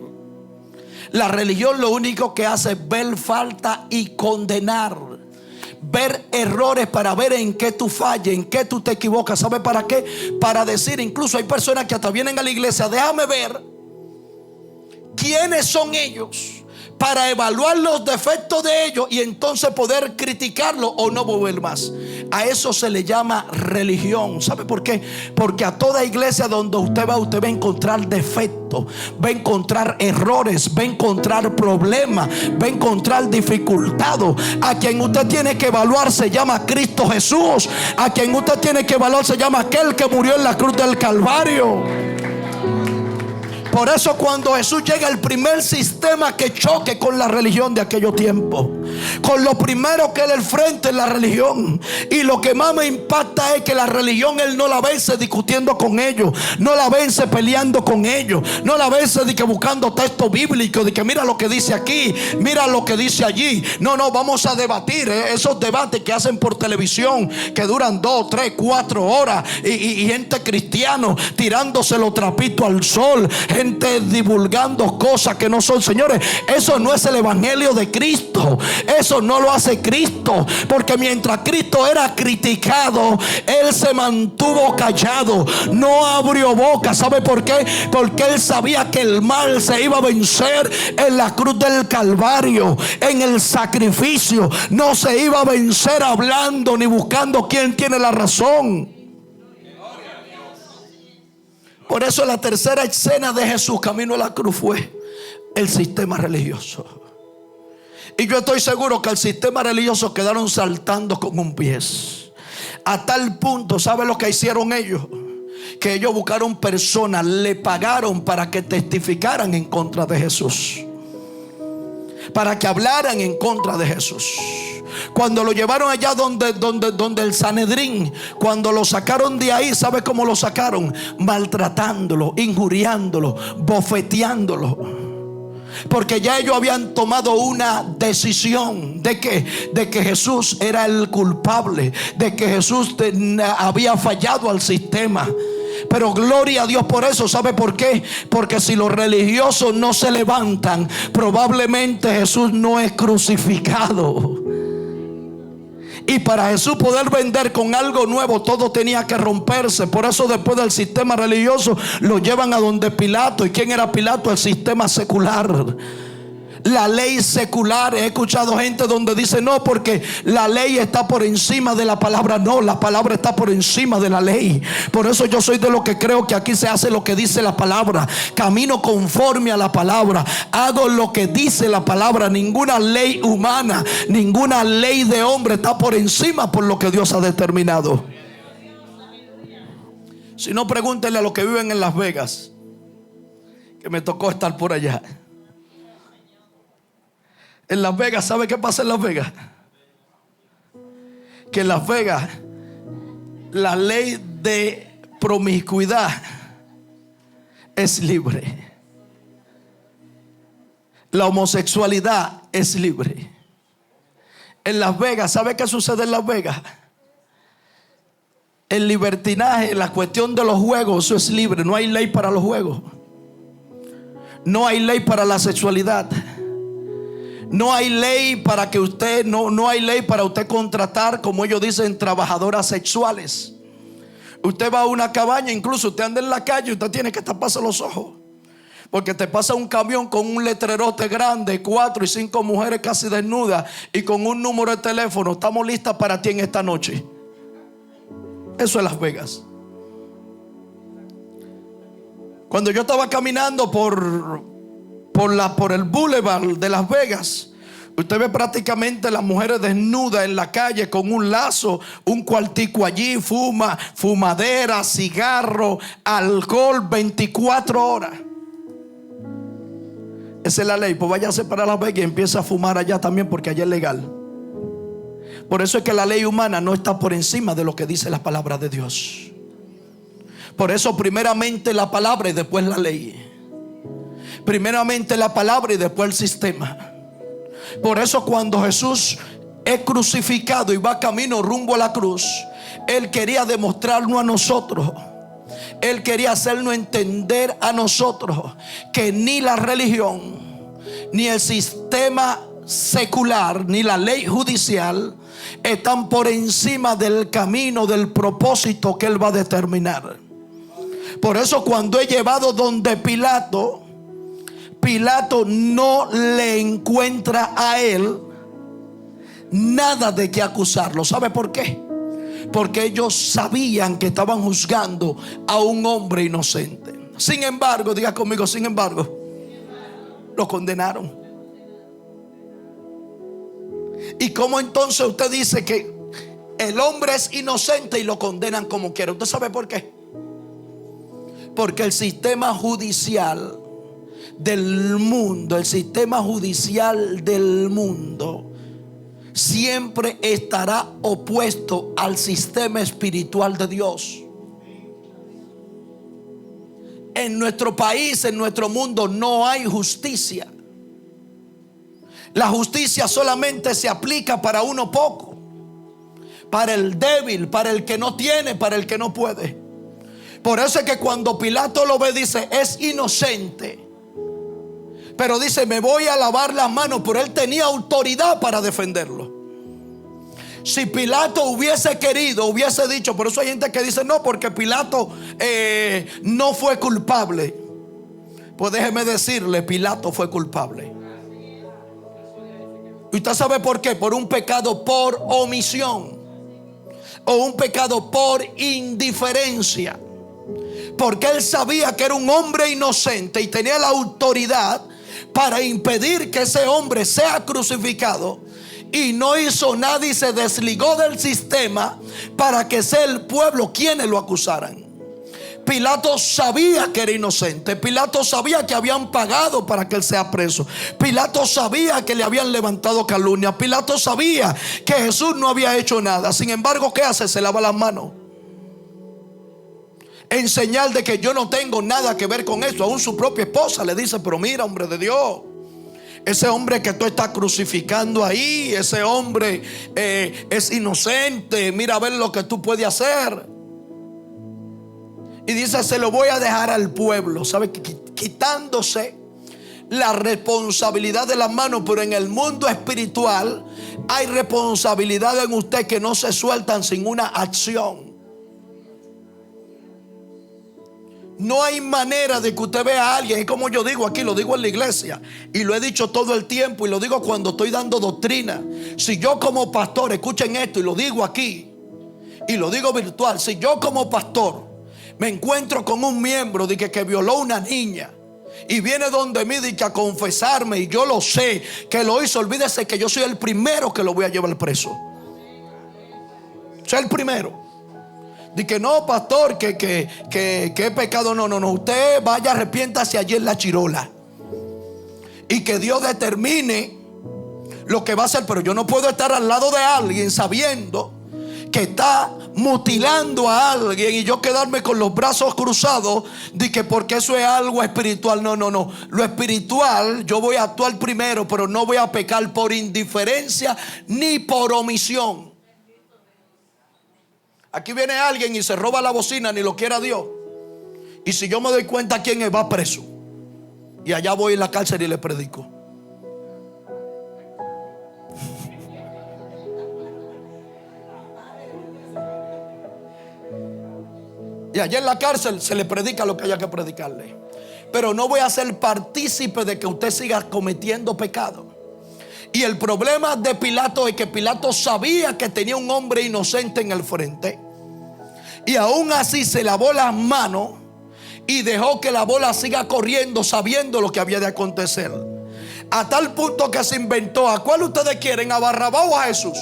La religión lo único que hace es ver falta y condenar, ver errores para ver en qué tú falles, en qué tú te equivocas. ¿Sabe para qué? Para decir, incluso hay personas que hasta vienen a la iglesia: déjame ver quiénes son ellos, para evaluar los defectos de ellos y entonces poder criticarlo o no volver más. A eso se le llama religión. ¿Sabe por qué? Porque a toda iglesia donde usted va a encontrar defectos, va a encontrar errores, va a encontrar problemas, va a encontrar dificultados. A quien usted tiene que evaluar se llama Cristo Jesús. A quien usted tiene que evaluar se llama aquel que murió en la cruz del Calvario. Por eso cuando Jesús llega, el primer sistema que choque con la religión de aquellos tiempos, con lo primero que él enfrenta es la religión. Y lo que más me impacta es que la religión él no la vence discutiendo con ellos, no la vence peleando con ellos, no la vence de que buscando texto bíblico, de que mira lo que dice aquí, mira lo que dice allí. No, vamos a debatir esos debates que hacen por televisión, que duran 2, 3, 4 horas, y gente cristiano tirándose los trapitos al sol, gente divulgando cosas que no son. Señores, eso no es el evangelio de Cristo. Eso no lo hace Cristo. Porque mientras Cristo era criticado, él se mantuvo callado, no abrió boca. ¿Sabe por qué? Porque él sabía que el mal se iba a vencer en la cruz del Calvario, en el sacrificio. No se iba a vencer hablando ni buscando quién tiene la razón. Por eso la tercera escena de Jesús camino a la cruz fue el sistema religioso. Y yo estoy seguro que el sistema religioso quedaron saltando con un pie. A tal punto, ¿sabe lo que hicieron ellos? Que ellos buscaron personas, le pagaron para que testificaran en contra de Jesús, para que hablaran en contra de Jesús. Cuando lo llevaron allá donde el Sanedrín, cuando lo sacaron de ahí, ¿sabe cómo lo sacaron? Maltratándolo, injuriándolo, bofeteándolo. Porque ya ellos habían tomado una decisión de que Jesús era el culpable, de que Jesús había fallado al sistema. Pero gloria a Dios por eso. ¿Sabe por qué? Porque si los religiosos no se levantan, probablemente Jesús no es crucificado. Y para Jesús poder vender con algo nuevo, todo tenía que romperse. Por eso después del sistema religioso lo llevan a donde Pilato. ¿Y quién era Pilato? El sistema secular, la ley secular. He escuchado gente donde dice: no, porque la ley está por encima de la palabra. No, la palabra está por encima de la ley. Por eso yo soy de los que creo que aquí se hace lo que dice la palabra. Camino conforme a la palabra, hago lo que dice la palabra. Ninguna ley humana, ninguna ley de hombre está por encima por lo que Dios ha determinado. Si no, pregúntenle a los que viven en Las Vegas, que me tocó estar por allá. En Las Vegas, ¿sabe qué pasa en Las Vegas? Que en Las Vegas la ley de promiscuidad es libre. La homosexualidad es libre. En Las Vegas, ¿sabe qué sucede en Las Vegas? El libertinaje, la cuestión de los juegos, eso es libre. No hay ley para los juegos. No hay ley para la sexualidad. No hay ley para que usted, no hay ley para usted contratar, como ellos dicen, trabajadoras sexuales. Usted va a una cabaña, incluso usted anda en la calle, usted tiene que taparse los ojos. Porque te pasa un camión con un letrerote grande, 4 y 5 mujeres casi desnudas y con un número de teléfono. Estamos listas para ti en esta noche. Eso es Las Vegas. Cuando yo estaba caminando por el boulevard de Las Vegas, usted ve prácticamente las mujeres desnudas en la calle con un lazo, un cuartico allí, fumadera, cigarro, alcohol, 24 horas. Esa es la ley. Pues váyase para Las Vegas y empieza a fumar allá también, porque allá es legal. Por eso es que la ley humana no está por encima de lo que dice la palabra de Dios. Por eso primeramente la palabra y después la ley. Primeramente la palabra y después el sistema. Por eso cuando Jesús es crucificado y va camino rumbo a la cruz, Él quería demostrarnos a nosotros, Él quería hacernos entender a nosotros que ni la religión, ni el sistema secular, ni la ley judicial están por encima del camino, del propósito que Él va a determinar. Por eso cuando es llevado donde Pilato, Pilato no le encuentra a Él nada de qué acusarlo. ¿Sabe por qué? Porque ellos sabían que estaban juzgando a un hombre inocente. Sin embargo, diga conmigo, sin embargo, lo condenaron. ¿Y cómo entonces usted dice que el hombre es inocente y lo condenan como quiera? ¿Usted sabe por qué? Porque el sistema judicial del mundo, el sistema judicial del mundo siempre estará opuesto al sistema espiritual de Dios. En nuestro país, en nuestro mundo, no hay justicia. La justicia solamente se aplica para uno poco, para el débil, para el que no tiene, para el que no puede. Por eso es que cuando Pilato lo ve dice, es inocente. Pero dice, me voy a lavar las manos. Pero él tenía autoridad para defenderlo. Si Pilato hubiese querido, hubiese dicho. Por eso hay gente que dice, no, porque Pilato no fue culpable. Pues déjeme decirle, Pilato fue culpable. ¿Y usted sabe por qué? Por un pecado por omisión, o un pecado por indiferencia. Porque él sabía que era un hombre inocente y tenía la autoridad para impedir que ese hombre sea crucificado, y no hizo nada y se desligó del sistema para que sea el pueblo quienes lo acusaran. Pilato sabía que era inocente. Pilato sabía que habían pagado para que él sea preso. Pilato sabía que le habían levantado calumnia. Pilato sabía que Jesús no había hecho nada. Sin embargo, ¿qué hace? Se lava las manos en señal de que yo no tengo nada que ver con esto. Aún su propia esposa le dice, pero mira, hombre de Dios, ese hombre que tú estás crucificando ahí, ese hombre es inocente. Mira a ver lo que tú puedes hacer. Y dice, se lo voy a dejar al pueblo. ¿Sabe? Quitándose la responsabilidad de las manos. Pero en el mundo espiritual hay responsabilidad en usted que no se sueltan sin una acción. No hay manera de que usted vea a alguien. Es como yo digo aquí, lo digo en la iglesia y lo he dicho todo el tiempo, y lo digo cuando estoy dando doctrina. Si yo como pastor, escuchen esto, y lo digo aquí y lo digo virtual, si yo como pastor me encuentro con un miembro de que violó una niña y viene donde mí de que a confesarme, y yo lo sé que lo hizo, olvídese que yo soy el primero que lo voy a llevar preso. Soy el primero. Dice que no, pastor, que pecado. No. Usted vaya, arrepiéntase allí en la chirola y que Dios determine lo que va a hacer. Pero yo no puedo estar al lado de alguien sabiendo que está mutilando a alguien y yo quedarme con los brazos cruzados de que porque eso es algo espiritual. No. Lo espiritual, yo voy a actuar primero, pero no voy a pecar por indiferencia ni por omisión. Aquí viene alguien y se roba la bocina, ni lo quiera Dios. Y si yo me doy cuenta quién es, va preso. Y allá voy en la cárcel y le predico. Y allá en la cárcel se le predica lo que haya que predicarle. pero no voy a ser partícipe de que usted siga cometiendo pecado. Y el problema de Pilato es que Pilato sabía que tenía un hombre inocente en el frente, y aún así se lavó las manos y dejó que la bola siga corriendo, sabiendo lo que había de acontecer. A tal punto que se inventó: ¿a cuál ustedes quieren, a Barrabás o a Jesús?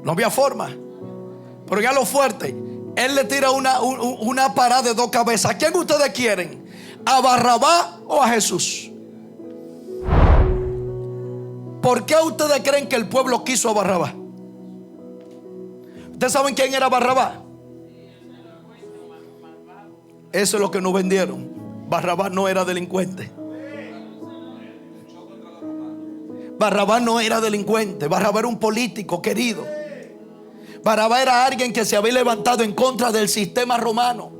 No había forma. Pero ya lo fuerte, él le tira una parada de dos cabezas. ¿A quién ustedes quieren? ¿A Barrabás o a Jesús? ¿Por qué ustedes creen que el pueblo quiso a Barrabás? ¿Ustedes saben quién era Barrabás? Eso es lo que nos vendieron. Barrabás no era delincuente. Barrabás no era delincuente. Barrabás era un político querido. Barrabás era alguien que se había levantado en contra del sistema romano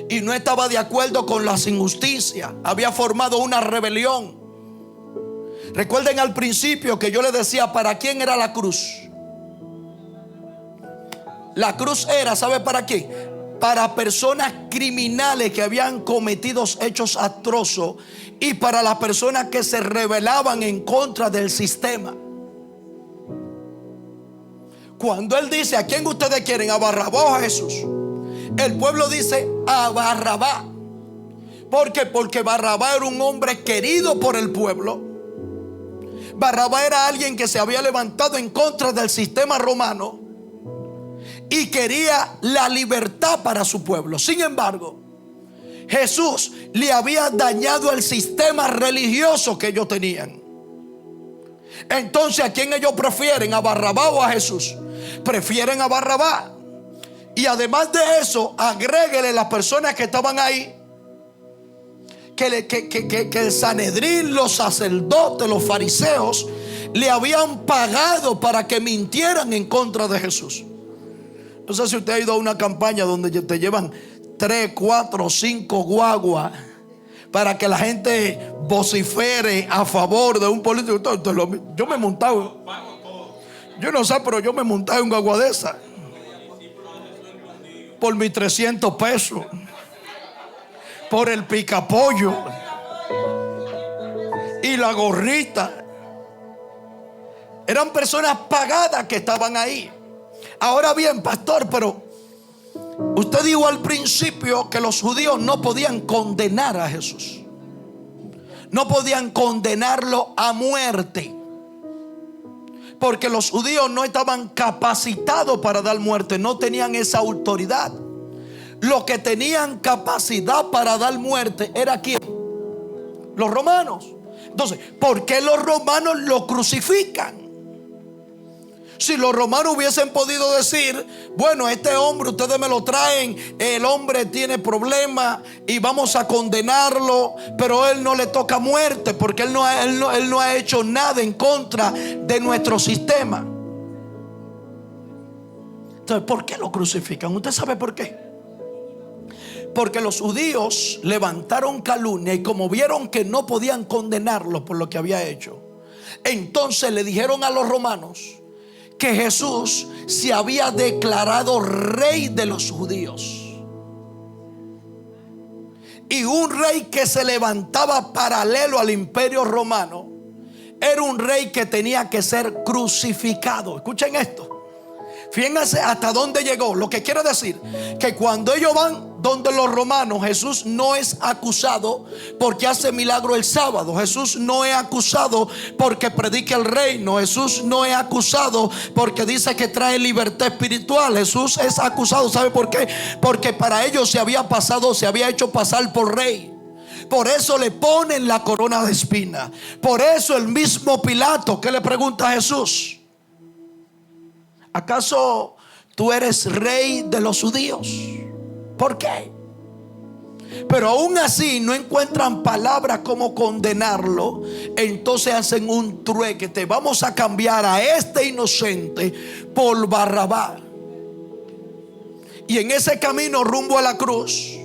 y no estaba de acuerdo con las injusticias. Había formado una rebelión. Recuerden al principio que yo les decía para quién era la cruz. La cruz era, ¿sabe para qué? Para personas criminales que habían cometido hechos atroces y para las personas que se rebelaban en contra del sistema. Cuando él dice: ¿a quién ustedes quieren, a Barrabás o a Jesús?, el pueblo dice: a Barrabás. ¿Por qué? Porque Barrabás era un hombre querido por el pueblo. Barrabás era alguien que se había levantado en contra del sistema romano y quería la libertad para su pueblo. Sin embargo, Jesús le había dañado el sistema religioso que ellos tenían. Entonces, ¿a quién ellos prefieren? ¿A Barrabás o a Jesús? Prefieren a Barrabás. Y además de eso, agréguele las personas que estaban ahí, que el Sanedrín, los sacerdotes, los fariseos le habían pagado para que mintieran en contra de Jesús. No sé si usted ha ido a una campaña donde te llevan 3, 4, 5 guaguas para que la gente vocifere a favor de un político. Yo me he montado, yo no sé, pero yo me he montado en guagua de esa por mis 300 pesos, por el picapollo y la gorrita. Eran personas pagadas que estaban ahí. Ahora bien, pastor, pero usted dijo al principio que los judíos no podían condenar a Jesús. No podían condenarlo a muerte, porque los judíos no estaban capacitados para dar muerte. No tenían esa autoridad. Los que tenían capacidad para dar muerte era ¿quién? Los romanos. Entonces, ¿por qué los romanos lo crucifican? Si los romanos hubiesen podido decir: bueno, este hombre ustedes me lo traen, el hombre tiene problemas y vamos a condenarlo, pero él no le toca muerte porque él no ha hecho nada en contra de nuestro sistema. Entonces, ¿por qué lo crucifican? ¿Usted sabe por qué? Porque los judíos levantaron calumnia y como vieron que no podían condenarlo por lo que había hecho, entonces le dijeron a los romanos que Jesús se había declarado rey de los judíos. Y un rey que se levantaba paralelo al imperio romano era un rey que tenía que ser crucificado. Escuchen esto. Fíjense hasta dónde llegó. Lo que quiere decir que cuando ellos van donde los romanos, Jesús no es acusado porque hace milagro el sábado. Jesús no es acusado porque predica el reino. Jesús no es acusado porque dice que trae libertad espiritual. Jesús es acusado, ¿sabe por qué? Porque para ellos se había hecho pasar por rey. Por eso le ponen la corona de espina. Por eso el mismo Pilato, ¿qué le pregunta a Jesús? ¿Acaso tú eres rey de los judíos? ¿Por qué? Pero aún así no encuentran palabras como condenarlo. Entonces hacen un trueque: te vamos a cambiar a este inocente por Barrabás. Y en ese camino rumbo a la cruz,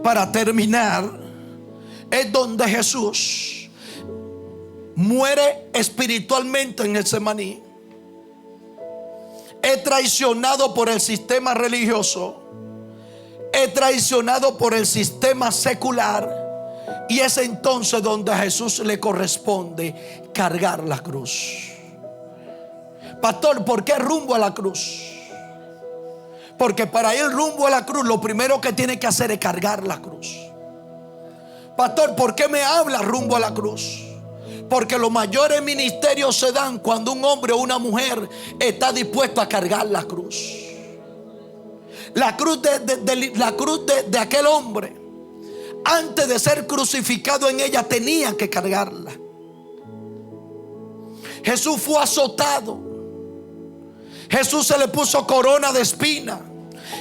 para terminar, es donde Jesús muere espiritualmente en Getsemaní. He traicionado por el sistema religioso. He traicionado por el sistema secular. Y es entonces donde a Jesús le corresponde cargar la cruz. Pastor, ¿por qué rumbo a la cruz? Porque para ir rumbo a la cruz, lo primero que tiene que hacer es cargar la cruz. Pastor, ¿por qué me habla rumbo a la cruz? Porque los mayores ministerios se dan cuando un hombre o una mujer está dispuesto a cargar la cruz. La cruz de aquel hombre, antes de ser crucificado en ella, tenía que cargarla. Jesús fue azotado. Jesús se le puso corona de espina.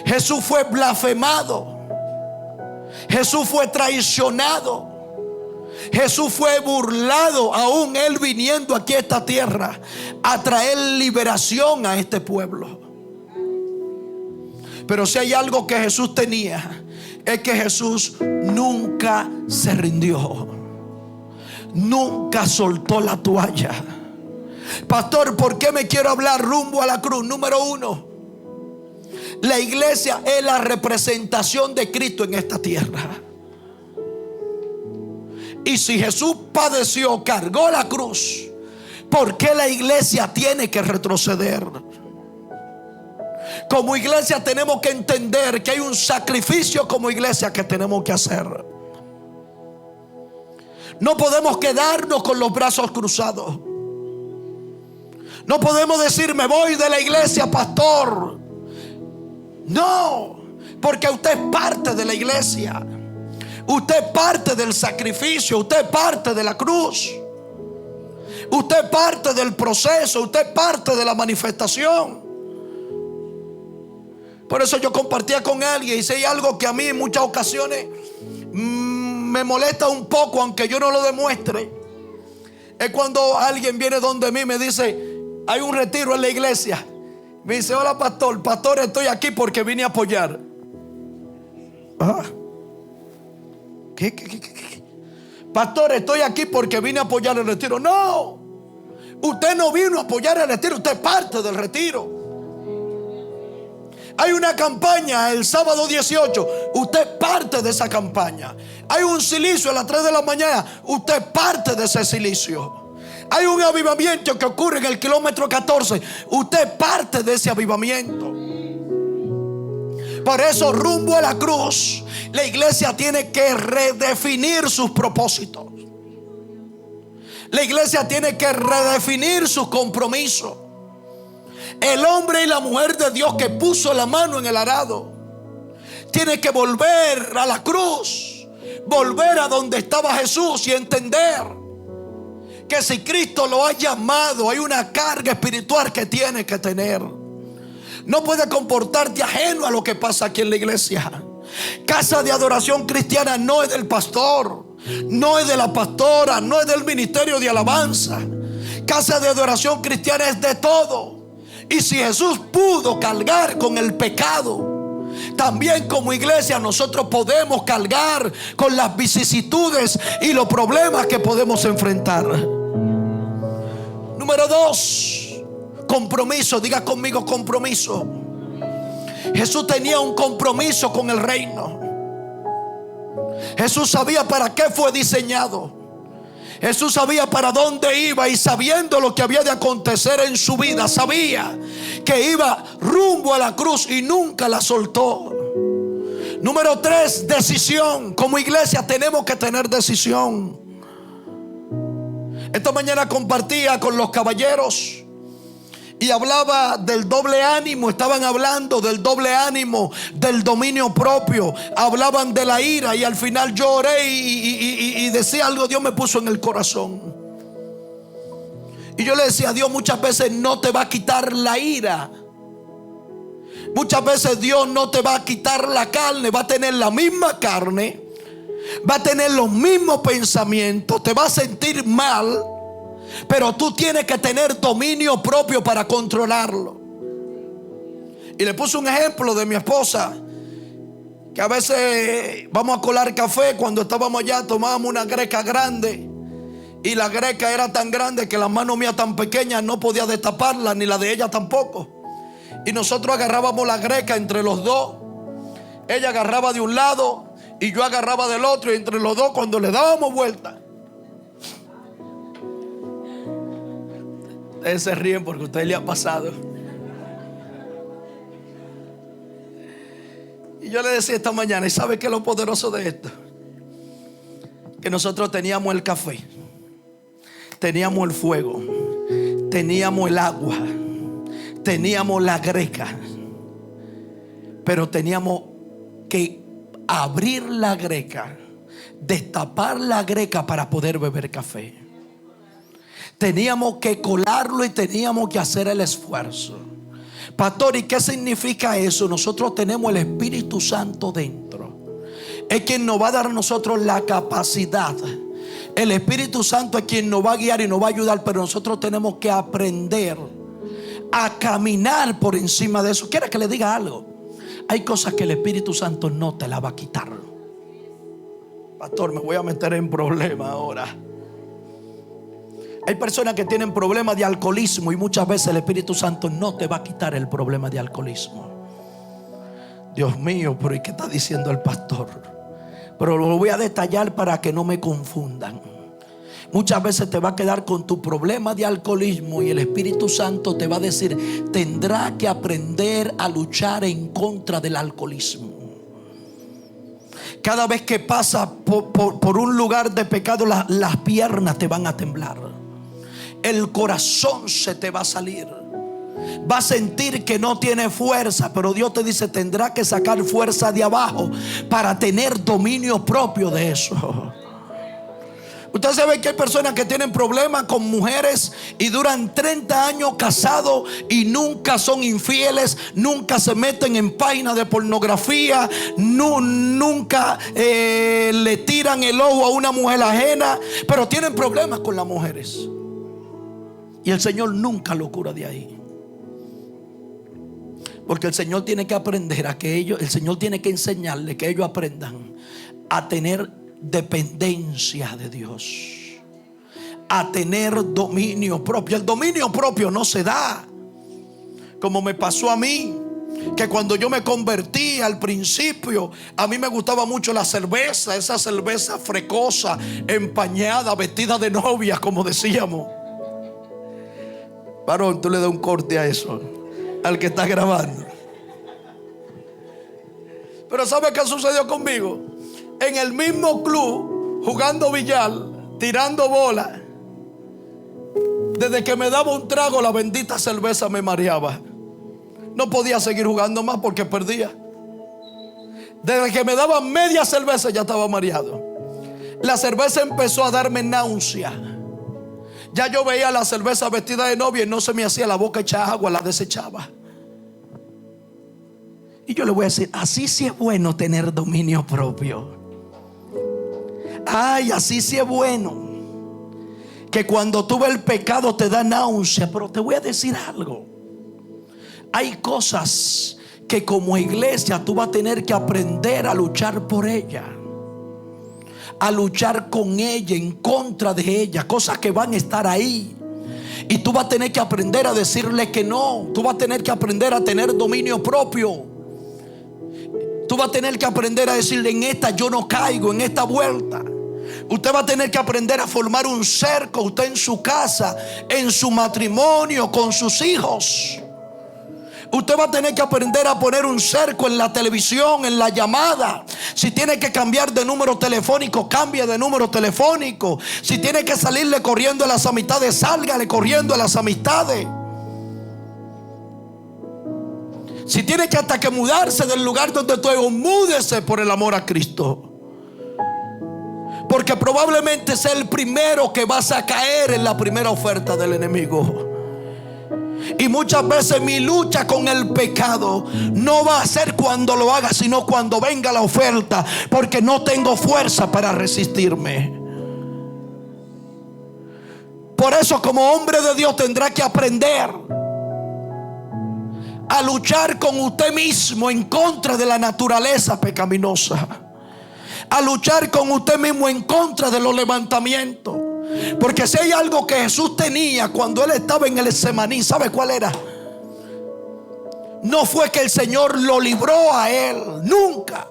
Jesús fue blasfemado. Jesús fue traicionado. Jesús fue burlado, aún él viniendo aquí a esta tierra a traer liberación a este pueblo. Pero si hay algo que Jesús tenía, es que Jesús nunca se rindió. Nunca soltó la toalla. Pastor, ¿por qué me quiero hablar rumbo a la cruz? Número uno, la iglesia es la representación de Cristo en esta tierra. Y si Jesús padeció, cargó la cruz, ¿por qué la iglesia tiene que retroceder? Como iglesia tenemos que entender que hay un sacrificio como iglesia que tenemos que hacer. No podemos quedarnos con los brazos cruzados. No podemos decir, me voy de la iglesia, pastor. No, porque usted es parte de la iglesia. Usted es parte del sacrificio. Usted es parte de la cruz. Usted es parte del proceso. Usted es parte de la manifestación. Por eso yo compartía con alguien, y si hay algo que a mí en muchas ocasiones me molesta un poco, aunque yo no lo demuestre, es cuando alguien viene donde mí y me dice, hay un retiro en la iglesia. Me dice, hola pastor, estoy aquí porque vine a apoyar. ¿Ah? ¿Qué? Pastor, estoy aquí porque vine a apoyar el retiro. No, usted no vino a apoyar el retiro, usted es parte del retiro. Hay una campaña el sábado 18, usted es parte de esa campaña. Hay un silicio a las 3 de la mañana, usted es parte de ese silicio. Hay un avivamiento que ocurre en el kilómetro 14, usted es parte de ese avivamiento. Por eso, rumbo a la cruz, la iglesia tiene que redefinir sus propósitos. La iglesia tiene que redefinir sus compromisos. El hombre y la mujer de Dios que puso la mano en el arado tiene que volver a la cruz, volver a donde estaba Jesús y entender que si Cristo lo ha llamado, hay una carga espiritual que tiene que tener. No puede comportarte ajeno a lo que pasa aquí en la iglesia. Casa de adoración cristiana no es del pastor, no es de la pastora, no es del ministerio de alabanza. Casa de adoración cristiana es de todo. Y si Jesús pudo cargar con el pecado, también como iglesia nosotros podemos cargar con las vicisitudes y los problemas que podemos enfrentar. Número 2, compromiso. Diga conmigo, compromiso. Jesús tenía un compromiso con el reino. Jesús sabía para qué fue diseñado. Jesús sabía para dónde iba, y sabiendo lo que había de acontecer en su vida, sabía que iba rumbo a la cruz y nunca la soltó. Número 3, decisión. Como iglesia tenemos que tener decisión. Esta mañana compartía con los caballeros y hablaba del doble ánimo. Estaban hablando del doble ánimo, del dominio propio. Hablaban de la ira, y al final yo oré y decía algo. Dios me puso en el corazón. Y yo le decía a Dios, muchas veces no te va a quitar la ira. Muchas veces Dios no te va a quitar la carne. Va a tener la misma carne, va a tener los mismos pensamientos, te va a sentir mal, pero tú tienes que tener dominio propio para controlarlo. Y le puse un ejemplo de mi esposa, que a veces vamos a colar café. Cuando estábamos allá tomábamos una greca grande, y la greca era tan grande que la mano mía tan pequeña no podía destaparla, ni la de ella tampoco. y nosotros agarrábamos la greca entre los dos. Ella agarraba de un lado y yo agarraba del otro, y entre los dos, cuando le dábamos vuelta, ustedes se ríen porque a ustedes le ha pasado. Y yo le decía esta mañana, ¿y sabe qué es lo poderoso de esto? Que nosotros teníamos el café, teníamos el fuego, teníamos el agua, teníamos la greca, pero teníamos que abrir la greca, destapar la greca para poder beber café. Teníamos que colarlo y teníamos que hacer el esfuerzo. Pastor, ¿y qué significa eso? Nosotros tenemos el Espíritu Santo dentro. Es quien nos va a dar a nosotros la capacidad. El Espíritu Santo es quien nos va a guiar y nos va a ayudar, pero nosotros tenemos que aprender a caminar por encima de eso. ¿Quiere que le diga algo? Hay cosas que el Espíritu Santo no te la va a quitar. Pastor, me voy a meter en problemas ahora. Hay personas que tienen problemas de alcoholismo y muchas veces el Espíritu Santo no te va a quitar el problema de alcoholismo. Dios mío, pero ¿y qué está diciendo el pastor? Pero lo voy a detallar para que no me confundan. Muchas veces te va a quedar con tu problema de alcoholismo y el Espíritu Santo te va a decir: tendrá que aprender a luchar en contra del alcoholismo. Cada vez que pasas por un lugar de pecado, las piernas te van a temblar, el corazón se te va a salir, va a sentir que no tiene fuerza, pero Dios te dice: tendrá que sacar fuerza de abajo para tener dominio propio de eso. Usted sabe que hay personas que tienen problemas con mujeres y duran 30 años casados y nunca son infieles, nunca se meten en páginas de pornografía, nunca le tiran el ojo a una mujer ajena, pero tienen problemas con las mujeres. Y el Señor nunca lo cura de ahí. Porque el Señor tiene que aprender a que ellos, el Señor tiene que enseñarle que ellos aprendan a tener dependencia de Dios, a tener dominio propio. El dominio propio no se da como me pasó a mí, que cuando yo me convertí al principio, a mí me gustaba mucho la cerveza, esa cerveza frecosa, empañada, vestida de novia, como decíamos. Varón, tú le das un corte a eso, al que está grabando. Pero ¿sabe qué sucedió conmigo? En el mismo club, jugando billar, tirando bola, desde que me daba un trago, la bendita cerveza me mareaba. No podía seguir jugando más porque perdía. Desde que me daba media cerveza ya estaba mareado. La cerveza empezó a darme náusea. Ya yo veía la cerveza vestida de novia y no se me hacía la boca echar agua, la desechaba. Y yo le voy a decir: así sí es bueno tener dominio propio. Ay, así sí es bueno. Que cuando tú ves el pecado te da náusea. Pero te voy a decir algo. Hay cosas que como iglesia tú vas a tener que aprender a luchar por ella, a luchar con ella, en contra de ella. Cosas que van a estar ahí y tú vas a tener que aprender a decirle que no. Tú vas a tener que aprender a tener dominio propio. Tú vas a tener que aprender a decirle: en esta yo no caigo, en esta vuelta. Usted va a tener que aprender a formar un cerco, usted en su casa, en su matrimonio, con sus hijos. Usted va a tener que aprender a poner un cerco en la televisión, en la llamada. Si tiene que cambiar de número telefónico, cambie de número telefónico. Si tiene que salirle corriendo a las amistades, sálgale corriendo a las amistades. Si tiene que hasta que mudarse del lugar donde estoy, múdese por el amor a Cristo. Porque probablemente sea el primero que vas a caer en la primera oferta del enemigo. Y muchas veces mi lucha con el pecado no va a ser cuando lo haga, sino cuando venga la oferta, porque no tengo fuerza para resistirme. Por eso, como hombre de Dios, tendrá que aprender a luchar con usted mismo en contra de la naturaleza pecaminosa, a luchar con usted mismo en contra de los levantamientos. Porque si hay algo que Jesús tenía cuando él estaba en el Getsemaní, ¿sabe cuál era? No fue que el Señor lo libró a él, nunca.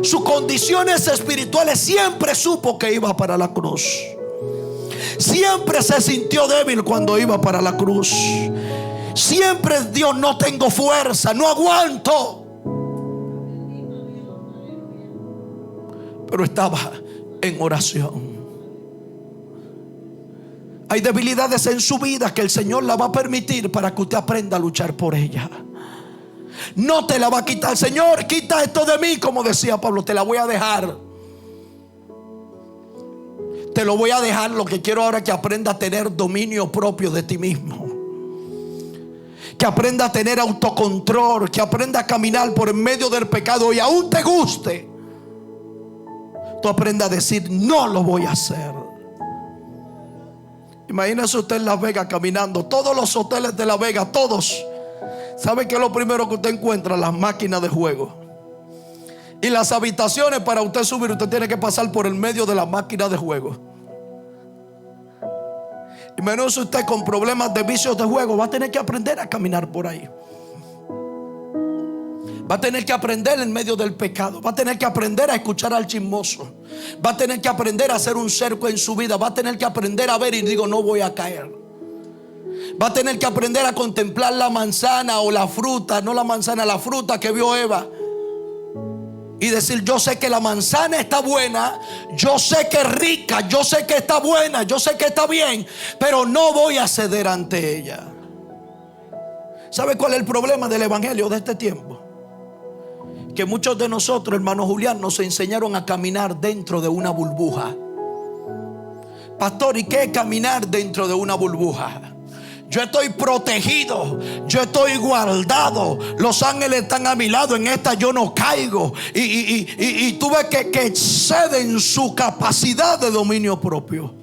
Sus condiciones espirituales siempre supo que iba para la cruz. Siempre se sintió débil cuando iba para la cruz. Siempre Dios, no tengo fuerza, no aguanto. Pero estaba en oración. Hay debilidades en su vida que el Señor la va a permitir para que usted aprenda a luchar por ella. No te la va a quitar. Señor, quita esto de mí, como decía Pablo. Te la voy a dejar. Te lo voy a dejar. Lo que quiero ahora es que aprenda a tener dominio propio de ti mismo. Que aprenda a tener autocontrol. Que aprenda a caminar por en medio del pecado. Y aún te guste, tú aprenda a decir: no lo voy a hacer. Imagínese usted en Las Vegas caminando. Todos los hoteles de Las Vegas, todos. ¿Sabe qué es lo primero que usted encuentra? Las máquinas de juego. Y las habitaciones, para usted subir, usted tiene que pasar por el medio de las máquinas de juego. Imagínese usted con problemas de vicios de juego. Va a tener que aprender a caminar por ahí. Va a tener que aprender en medio del pecado. Va a tener que aprender a escuchar al chismoso. Va a tener que aprender a hacer un cerco en su vida. Va a tener que aprender a ver y digo: no voy a caer. Va a tener que aprender a contemplar la manzana o la fruta, no la manzana, la fruta que vio Eva, y decir: yo sé que la manzana está buena, yo sé que es rica, yo sé que está buena, yo sé que está bien, pero no voy a ceder ante ella. ¿Sabe cuál es el problema del evangelio de este tiempo? Que muchos de nosotros, hermano Julián, nos enseñaron a caminar dentro de una burbuja. Pastor, ¿y qué es caminar dentro de una burbuja? Yo estoy protegido, yo estoy guardado, los ángeles están a mi lado, en esta yo no caigo. Y tú ves que exceden su capacidad de dominio propio.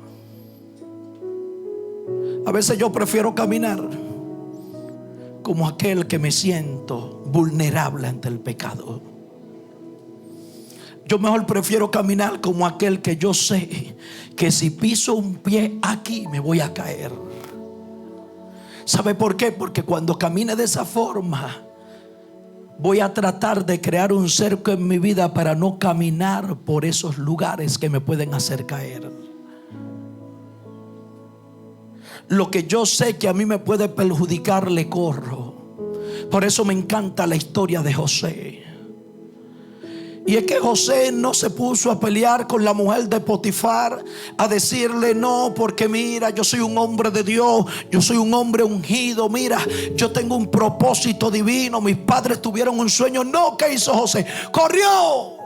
A veces yo prefiero caminar como aquel que me siento vulnerable ante el pecado. Yo mejor prefiero caminar como aquel que yo sé que si piso un pie aquí me voy a caer. ¿Sabe por qué? Porque cuando camine de esa forma, voy a tratar de crear un cerco en mi vida para no caminar por esos lugares que me pueden hacer caer. Lo que yo sé que a mí me puede perjudicar, le corro. Por eso me encanta la historia de José. Y es que José no se puso a pelear con la mujer de Potifar, a decirle: no, porque mira, yo soy un hombre de Dios, yo soy un hombre ungido, mira, yo tengo un propósito divino, mis padres tuvieron un sueño. No, ¿qué hizo José? Corrió,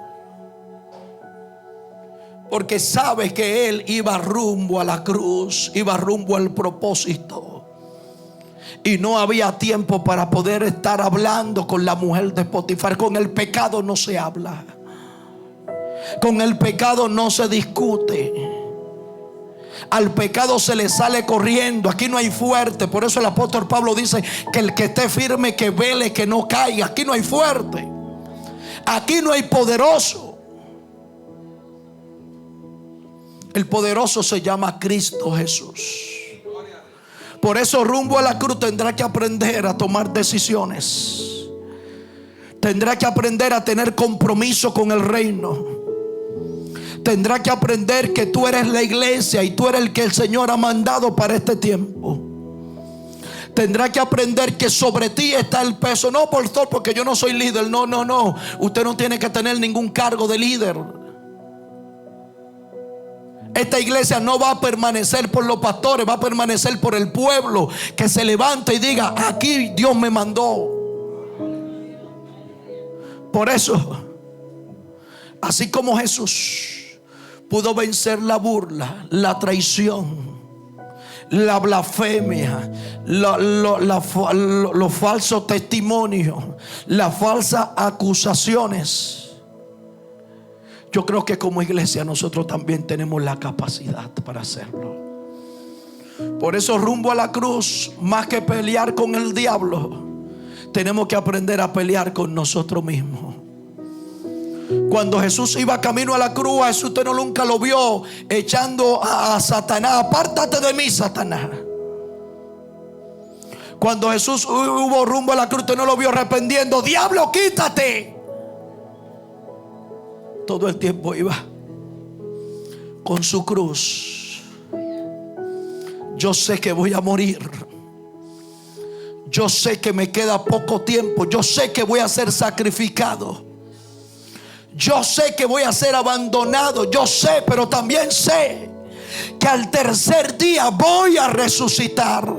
porque sabe que él iba rumbo a la cruz, iba rumbo al propósito. Y no había tiempo para poder estar hablando con la mujer de Potifar. Con el pecado no se habla. Con el pecado no se discute. Al pecado se le sale corriendo. Aquí no hay fuerte. Por eso el apóstol Pablo dice que el que esté firme, que vele, que no caiga. Aquí no hay fuerte. Aquí no hay poderoso. El poderoso se llama Cristo Jesús. Por eso rumbo a la cruz tendrá que aprender a tomar decisiones. Tendrá que aprender a tener compromiso con el reino. Tendrá que aprender que tú eres la iglesia y tú eres el que el Señor ha mandado para este tiempo. Tendrá que aprender que sobre ti está el peso. No, pastor, porque yo no soy líder. No. Usted no tiene que tener ningún cargo de líder. Esta iglesia no va a permanecer por los pastores, va a permanecer por el pueblo que se levanta y diga: aquí Dios me mandó. Por eso, así como Jesús pudo vencer la burla, la traición, la blasfemia, los falsos testimonios, las falsas acusaciones, yo creo que como iglesia nosotros también tenemos la capacidad para hacerlo. Por eso rumbo a la cruz, más que pelear con el diablo, tenemos que aprender a pelear con nosotros mismos. Cuando Jesús iba camino a la cruz, a Jesús usted no nunca lo vio echando a Satanás: apártate de mí, Satanás. Cuando Jesús hubo rumbo a la cruz, usted no lo vio arrepentiendo. Diablo, quítate. Todo el tiempo iba con su cruz. Yo sé que voy a morir. Yo sé que me queda poco tiempo. Yo sé que voy a ser sacrificado. Yo sé que voy a ser abandonado. Yo sé, pero también sé que al tercer día voy a resucitar.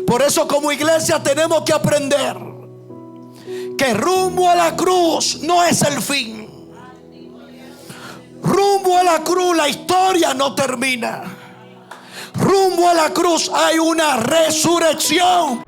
Por eso como iglesia tenemos que aprender que rumbo a la cruz no es el fin. Rumbo a la cruz la historia no termina. Rumbo a la cruz hay una resurrección.